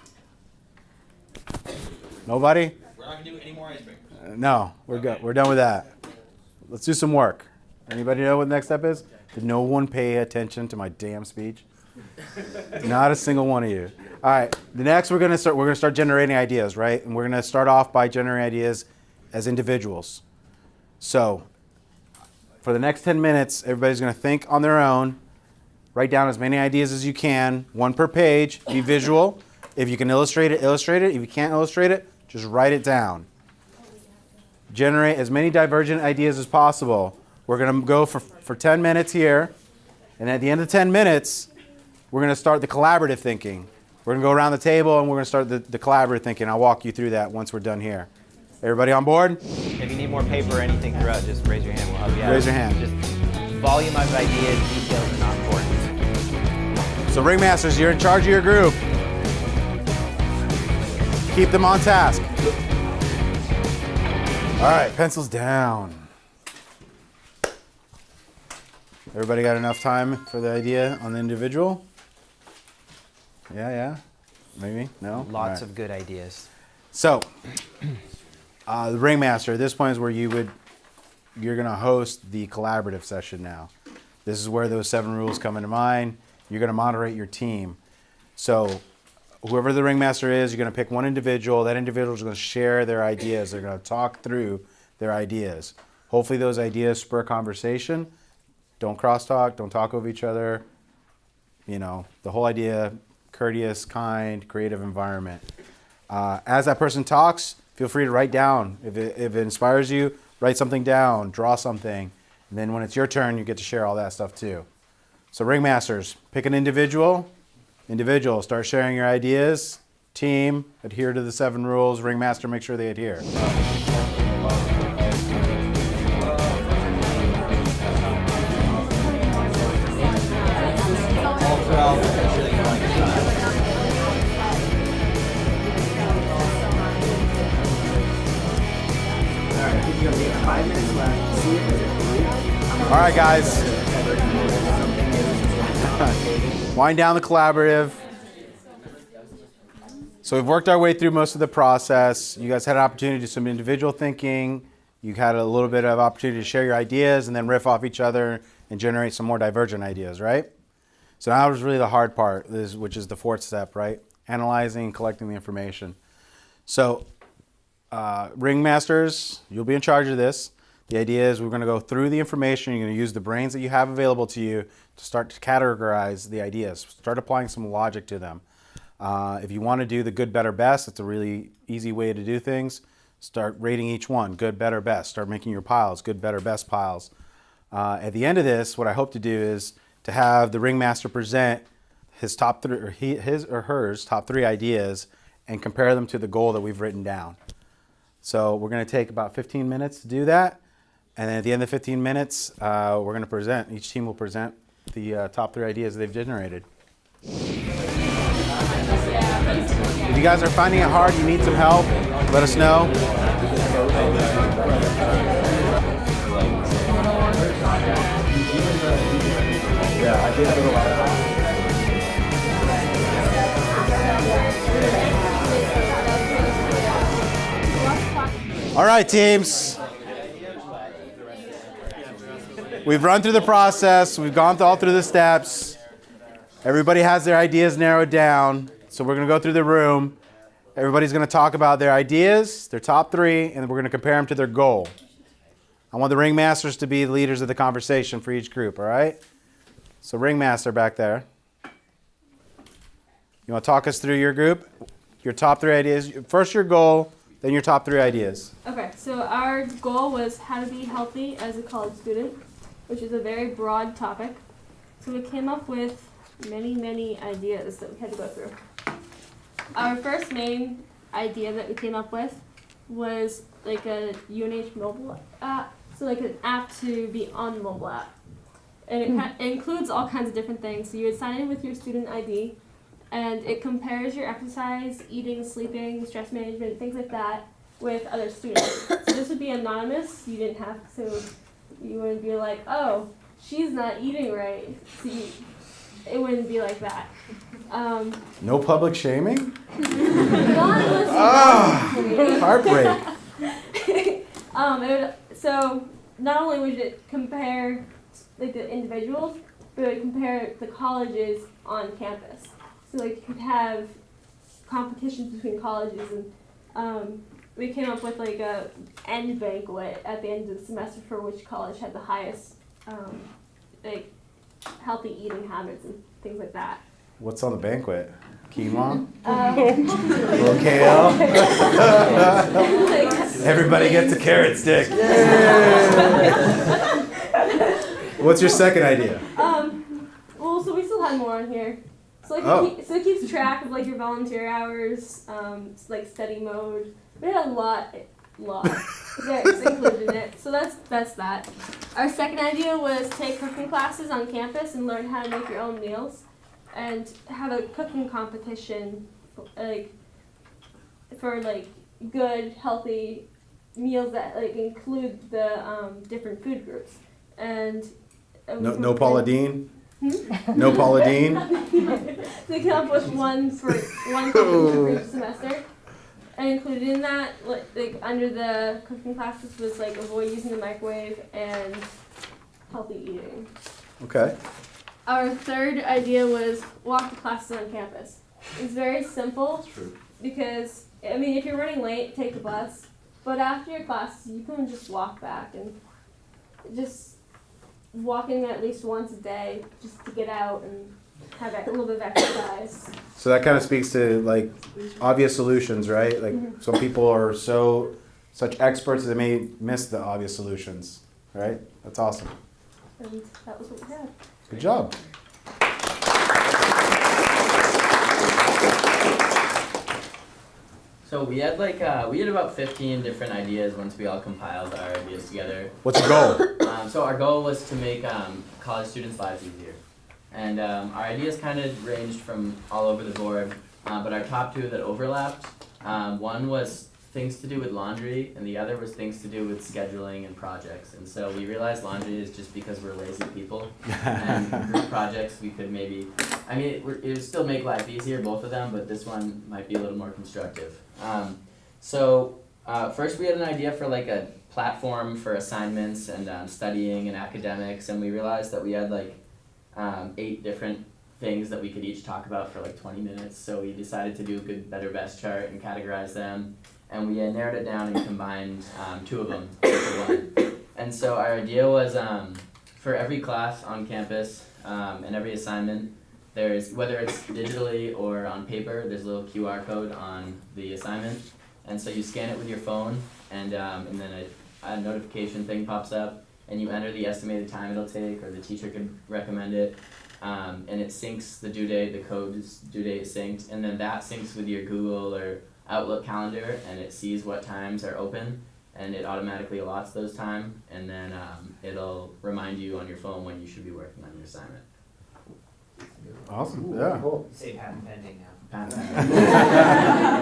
Nobody? We're not gonna do any more icebreakers. No, we're good. We're done with that. Let's do some work. Anybody know what the next step is? Did no one pay attention to my damn speech? Not a single one of you. All right. The next we're gonna start generating ideas, right? And we're gonna start off by generating ideas as individuals. So for the next 10 minutes, everybody's gonna think on their own. Write down as many ideas as you can, one per page. Be visual. If you can illustrate it, illustrate it. If you can't illustrate it, just write it down. Generate as many divergent ideas as possible. We're going to go for 10 minutes here. And at the end of 10 minutes, we're going to start the collaborative thinking. We're going to go around the table and we're going to start the collaborative thinking. I'll walk you through that once we're done here. Everybody on board? If you need more paper or anything throughout, just raise your hand. We'll help you out. Raise your hand. Just volume of ideas, details are not important. So ringmasters, you're in charge of your group. Keep them on task. All right, pencils down. Everybody got enough time for the idea on the individual? Yeah? Maybe? No? Lots of good ideas. So, the ringmaster, at this point is where you're going to host the collaborative session now. This is where those 7 rules come into mind. You're going to moderate your team. So whoever the ringmaster is, you're going to pick one individual. That individual is going to share their ideas. They're going to talk through their ideas. Hopefully those ideas spur conversation. Don't crosstalk. Don't talk over each other. You know, the whole idea, courteous, kind, creative environment. As that person talks, feel free to write down. If it inspires you, write something down, draw something. And then when it's your turn, you get to share all that stuff too. So ringmasters, pick an individual. Individual, start sharing your ideas. Team, adhere to the 7 rules. Ringmaster, make sure they adhere. All right, guys. Wind down the collaborative. So we've worked our way through most of the process. You guys had an opportunity to do some individual thinking. You had a little bit of opportunity to share your ideas and then riff off each other and generate some more divergent ideas, right? So now is really the hard part, which is the 4th step, right? Analyzing, collecting the information. So ringmasters, you'll be in charge of this. The idea is we're going to go through the information. You're going to use the brains that you have available to you to start to categorize the ideas. Start applying some logic to them. If you want to do the good, better, best, it's a really easy way to do things. Start rating each one, good, better, best. Start making your piles, good, better, best piles. At the end of this, what I hope to do is to have the ringmaster present his top 3, or his or hers top 3 ideas and compare them to the goal that we've written down. So we're going to take about 15 minutes to do that. And then at the end of the 15 minutes, we're going to present. Each team will present the top 3 ideas they've generated. If you guys are finding it hard, you need some help, let us know. Yeah, I did a little. All right, teams. We've run through the process. We've gone all through the steps. Everybody has their ideas narrowed down. So we're going to go through the room. Everybody's going to talk about their ideas, their top 3, and we're going to compare them to their goal. I want the ringmasters to be the leaders of the conversation for each group, all right? So ringmaster back there. You want to talk us through your group? Your top 3 ideas. First your goal, then your top 3 ideas. Okay, so our goal was how to be healthy as a college student, which is a very broad topic. So we came up with many ideas that we had to go through. Our first main idea that we came up with was like a UNH mobile app, so like an app to be on the mobile app. And it includes all kinds of different things. So you would sign in with your student ID, and it compares your exercise, eating, sleeping, stress management, things like that with other students. So this would be anonymous. You didn't have to, you wouldn't be like, oh, she's not eating right. See, it wouldn't be like that. No public shaming? Heartbreak. So not only would it compare like the individuals, but it would compare the colleges on campus. So like you could have competitions between colleges, and we came up with like a end banquet at the end of the semester for which college had the highest like healthy eating habits and things like that. What's on the banquet? Quinoa? Little kale? Everybody gets a carrot stick. What's your second idea? Well, so we still had more on here. So like it keeps track of like your volunteer hours, like study mode. We had a lot that's included in it. So that's that. Our second idea was take cooking classes on campus and learn how to make your own meals, and have a cooking competition, like for like good healthy meals that like include the different food groups. And no Paula Deen? No Paula Deen? They came up with one competition for each semester. And included in that, like under the cooking classes was like avoid using the microwave and healthy eating. Okay. Our third idea was walk to classes on campus. It's very simple because, I mean, if you're running late, take the bus. But after your class, you can just walk back and just walking at least once a day just to get out and have a little bit of exercise. So that kind of speaks to like obvious solutions, right? Like some people are such experts that they may miss the obvious solutions, right? That's awesome. And that was what we had. Good job. So we had about 15 different ideas once we all compiled our ideas together. What's your goal? So our goal was to make college students' lives easier. And our ideas kind of ranged from all over the board, but our top two that overlapped, one was things to do with laundry, and the other was things to do with scheduling and projects. And so we realized laundry is just because we're lazy people, and group projects we could maybe, I mean, it would still make life easier, both of them, but this one might be a little more constructive. First we had an idea for like a platform for assignments and studying and academics, and we realized that we had like 8 different things that we could each talk about for like 20 minutes. So we decided to do a good, better, best chart and categorize them. And we narrowed it down and combined 2 of them into one. And so our idea was for every class on campus and every assignment, there's, whether it's digitally or on paper, there's a little QR code on the assignment. And so you scan it with your phone, and then a notification thing pops up, and you enter the estimated time it'll take, or the teacher could recommend it, and it syncs the due date, the code's due date is synced, and then that syncs with your Google or Outlook calendar, and it sees what times are open, and it automatically allots those time, and then it'll remind you on your phone when you should be working on your assignment. Awesome. Yeah. Cool. Say patent pending now.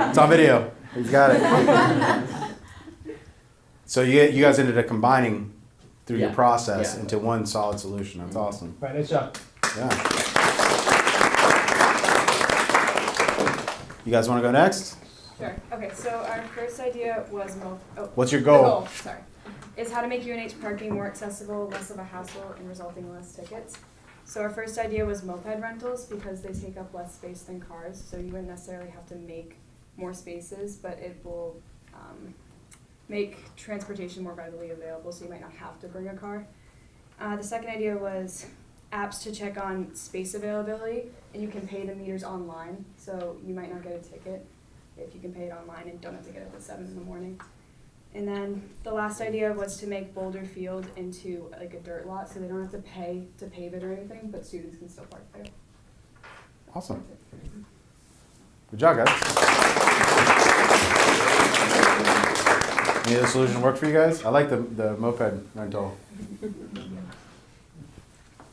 It's on video. He's got it. So you guys ended up combining through your process into one solid solution. That's awesome. Right, nice job. Yeah. You guys want to go next? Sure. Okay, so our first idea was What's your goal? The goal, sorry, is how to make UNH parking more accessible, less of a hassle, and resulting in less tickets. So our first idea was moped rentals because they take up less space than cars, so you wouldn't necessarily have to make more spaces, but it will make transportation more readily available, so you might not have to bring a car. The second idea was apps to check on space availability, and you can pay the meters online, so you might not get a ticket if you can pay it online and don't have to get up at 7 in the morning. And then the last idea was to make Boulder Field into like a dirt lot, so they don't have to pay to pave it or anything, but students can still park there. Awesome. Good job, guys. Any other solution work for you guys? I like the moped rental.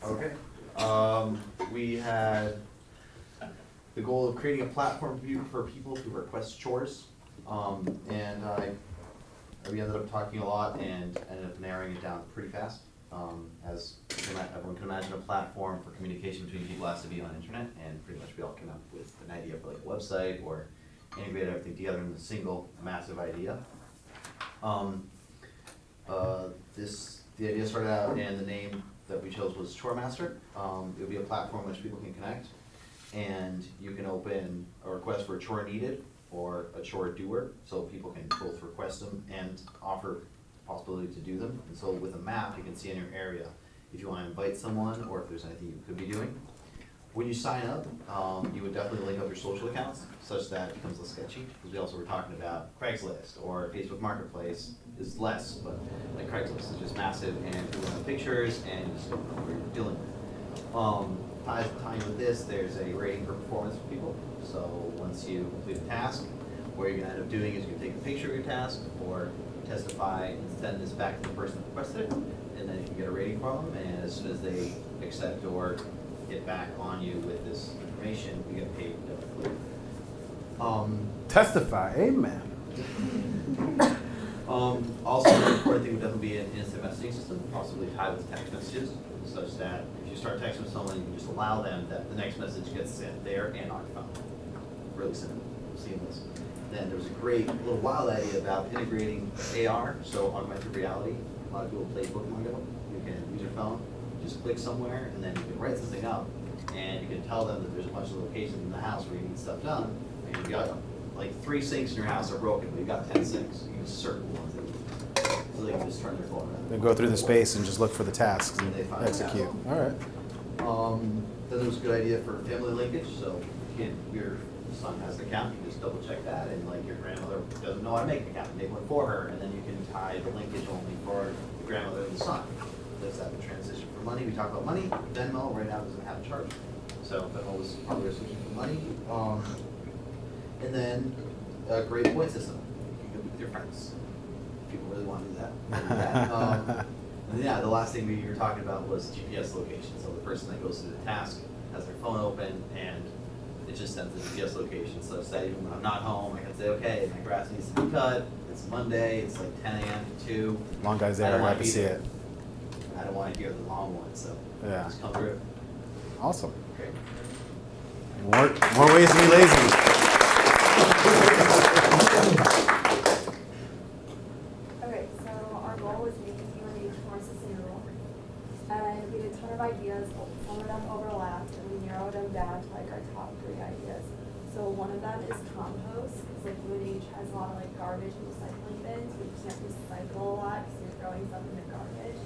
Okay. We had the goal of creating a platform for people to request chores, and we ended up talking a lot and ended up narrowing it down pretty fast. As everyone can imagine, a platform for communication between people has to be on the internet, and pretty much we all came up with an idea for like a website or integrate everything together in a single massive idea. The idea started out, and the name that we chose was Ringmaster. It would be a platform which people can connect, and you can open a request for a chore needed or a chore doer, so people can both request them and offer the possibility to do them. And so with a map, you can see in your area if you want to invite someone or if there's anything you could be doing. When you sign up, you would definitely link up your social accounts such that it becomes less sketchy, because we also were talking about Craigslist or Facebook Marketplace is less, but like Craigslist is just massive and people have pictures and you just don't know what you're dealing with. Tying with this, there's a rating for performance for people. So once you complete a task, what you're gonna end up doing is you're gonna take a picture of your task or testify and send this back to the person that requested it, and then you can get a rating from them, and as soon as they accept or get back on you with this information, you get paid directly. Testify, amen. Also, an important thing would definitely be an instant messaging system, possibly tied with text messages, such that if you start texting with someone, you can just allow them that the next message gets sent there and on your phone. Really simple, seamless. Then there was a great little wild idea about integrating AR, so augmented reality. A lot of people play Pokemon Go. You can use your phone, You just click somewhere, and then you can write something up, and you can tell them that there's a bunch of locations in the house where you need stuff done, and you've got like 3 sinks in your house are broken, but you've got 10 sinks. You can just circle ones that you need. So they can just turn their phone around. Then go through the space and just look for the tasks and They find execute. out. All right. Then there was a good idea for family linkage, so your son has an account, you just double check that, and like your grandmother doesn't know how to make an account, make one for her, and then you can tie the linkage only for the grandmother and the son. Does that the transition for money? We talked about money. Venmo right now doesn't have a charge, so Venmo was probably switching for money. And then a great point system. You can be with your friends. People really want to do that. And yeah, the last thing we were talking about was GPS location. So the person that goes through the task has their phone open and it just sends the GPS location. So that even when I'm not home, I can say, okay, my grass needs to be cut. It's Monday. It's like 10 a.m. to 2. Long guy's there. I have to see it. I don't want to hear the long one, so Yeah. just come through. Awesome. Great. More ways to be lazy. Okay, so our goal was making UNH more sustainable. And we had a ton of ideas, some of them overlapped, and we narrowed them down to like our top 3 ideas. So one of them is compost, because like UNH has a lot of like garbage and recycling bins, but you can't recycle a lot because you're throwing stuff in the garbage.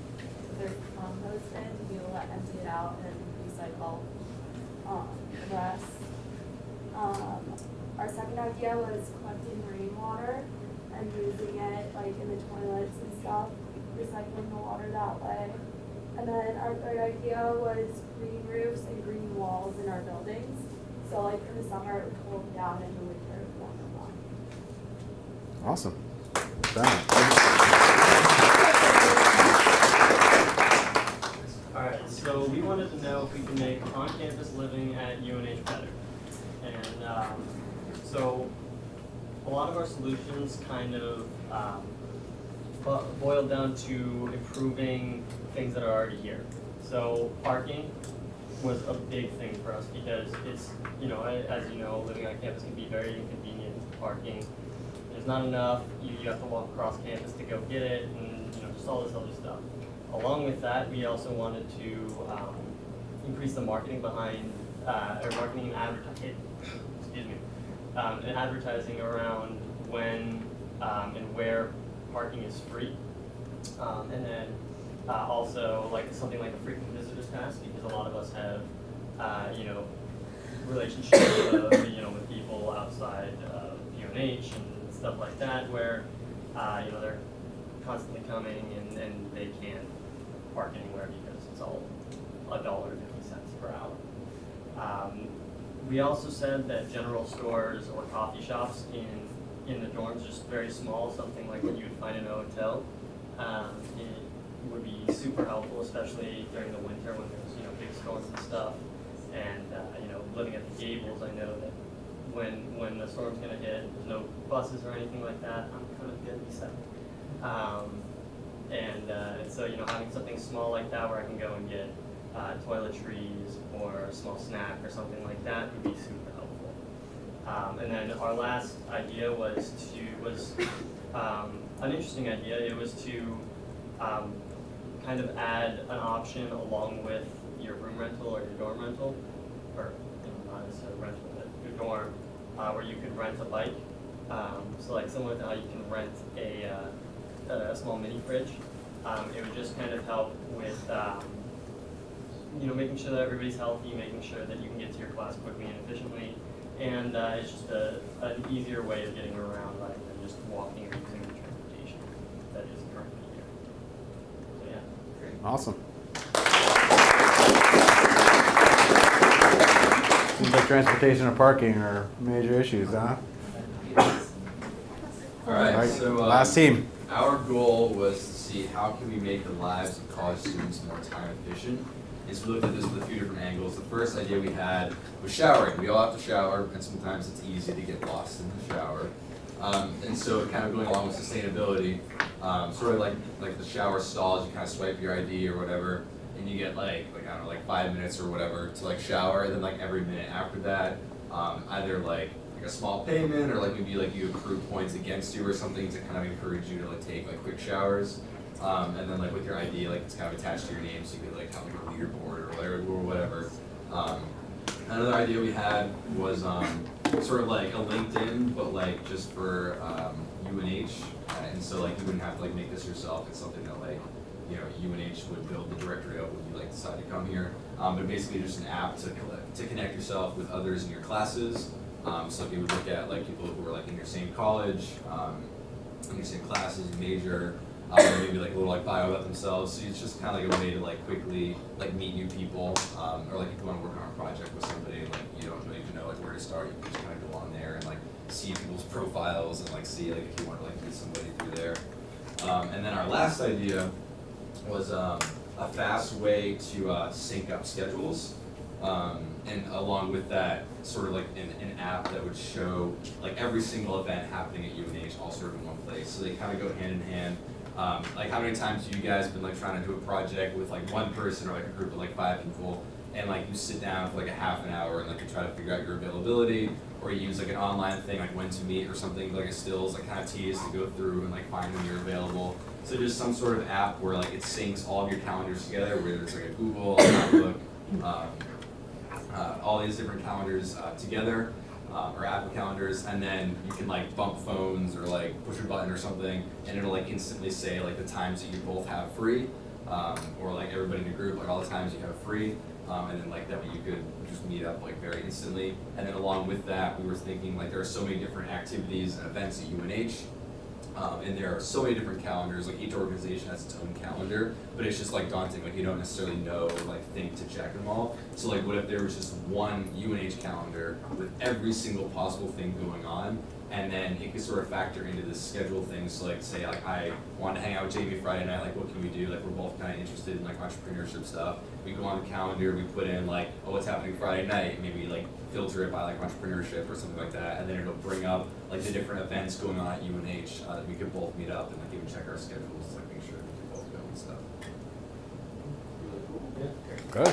So there's a compost bin to be able to empty it out and recycle the rest. Our second idea was collecting rainwater and using it like in the toilets and stuff, recycling the water that way. And then our third idea was green roofs and green walls in our buildings. So like in the summer it would cool them down and in the winter it would warm them up. Awesome. Alright, so we wanted to know if we can make on-campus living at UNH better. And so a lot of our solutions kind of boiled down to improving things that are already here. So parking was a big thing for us because it's, you know, as you know, living on campus can be very inconvenient. Parking, there's not enough, you have to walk across campus to go get it, and you know, just all this other stuff. Along with that, we also wanted to increase the marketing behind, or marketing and advertising, excuse me, and advertising around when and where parking is free. And then also like something like a frequent visitors pass, because a lot of us have, you know, relationships, you know, with people outside of UNH and stuff like that, where, you know, they're constantly coming and they can't park anywhere because it's all $1.50 per hour. We also said that general stores or coffee shops in the dorms, just very small, something like what you would find in a hotel, it would be super helpful, especially during the winter when there's, you know, big storms and stuff. And you know, living at the Gables, I know that when the storm's gonna hit, there's no buses or anything like that. I'm kind of good, so. And so, you know, having something small like that where I can go and get toiletries or a small snack or something like that would be super helpful. And then our last idea was an interesting idea. It was to kind of add an option along with your room rental or your dorm rental, or you know, not necessarily rental, but your dorm, where you could rent a bike. So like similar to how you can rent a small mini fridge. It would just kind of help with you know, making sure that everybody's healthy, making sure that you can get to your class quickly and efficiently, and it's just an easier way of getting around rather than just walking or using the transportation that is currently here. So yeah, great. Awesome. Seems like transportation and parking are major issues, huh? All right, so last team. Our goal was to see how can we make the lives of college students more time efficient. And so we looked at this with a few different angles. The first idea we had was showering. We all have to shower, and sometimes it's easy to get lost in the shower. And so kind of going along with sustainability, sort of like the shower stalls, you kind of swipe your ID or whatever, and you get like I don't know, like 5 minutes or whatever to like shower, and then like every minute after that, either like a small payment or like maybe like you accrue points against you or something to kind of encourage you to like take like quick showers. And then like with your ID, like it's kind of attached to your name, so you could like have like a leaderboard or whatever. Another idea we had was sort of like a LinkedIn, but like just for UNH, and so like you wouldn't have to like make this yourself. It's something that like UNH would build the directory of when you like decide to come here. But basically just an app to connect yourself with others in your classes. So if you would look at like people who are like in your same college, in your same classes, major, maybe like a little like bio about themselves. So it's just kind of like a way to like quickly like meet new people, or like if you want to work on a project with somebody and like you don't even know like where to start, you can just kind of go on there and like see people's profiles and like see like if you want to like meet somebody through there. And then our last idea was a fast way to sync up schedules. And along with that, sort of like an app that would show like every single event happening at UNH all sort of in one place. So they kind of go hand in hand. Like how many times have you guys been like trying to do a project with like one person or like a group of like 5 people, and like you sit down for like a half an hour and like you try to figure out your availability, or you use like an online thing like when to meet or something, like a stills, like kind of tedious to go through and like find when you're available. So just some sort of app where like it syncs all of your calendars together, whether it's like a Google, Outlook, all these different calendars together, or Apple calendars, and then you can like bump phones or like push a button or something, and it'll like instantly say like the times that you both have free, or like everybody in the group, like all the times you have free, and then like that way you could just meet up like very instantly. And then along with that, we were thinking like there are so many different activities and events at UNH. And there are so many different calendars, like each organization has its own calendar, but it's just like daunting, like you don't necessarily know, like think to check them all. So like what if there was just one UNH calendar with every single possible thing going on, and then it could sort of factor into this schedule thing. So like say like I want to hang out with Jamie Friday night, like what can we do? Like we're both kind of interested in like entrepreneurship stuff. We go on the calendar, we put in like, oh, what's happening Friday night? Maybe like filter it by like entrepreneurship or something like that, and then it'll bring up like the different events going on at UNH that we could both meet up and like even check our schedules, like make sure that we can both go and stuff. Good.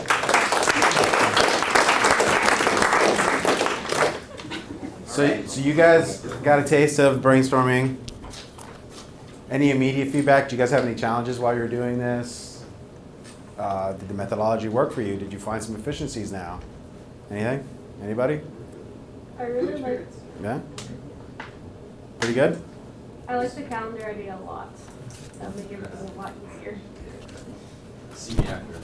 So you guys got a taste of brainstorming. Any immediate feedback? Do you guys have any challenges while you're doing this? Did the methodology work for you? Did you find some efficiencies now? Anything? Anybody? I really like. Yeah? Pretty good? I like the calendar idea a lot. That'll make everything a lot easier. See me after.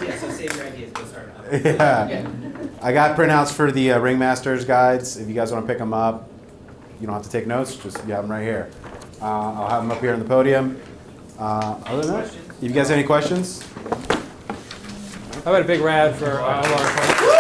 Yeah, so save your ideas, go start up. Yeah. I got printouts for the Ringmaster's guides. If you guys want to pick them up, you don't have to take notes, just you have them right here. I'll have them up here on the podium. Other than that, if you guys have any questions? How about a big round for all our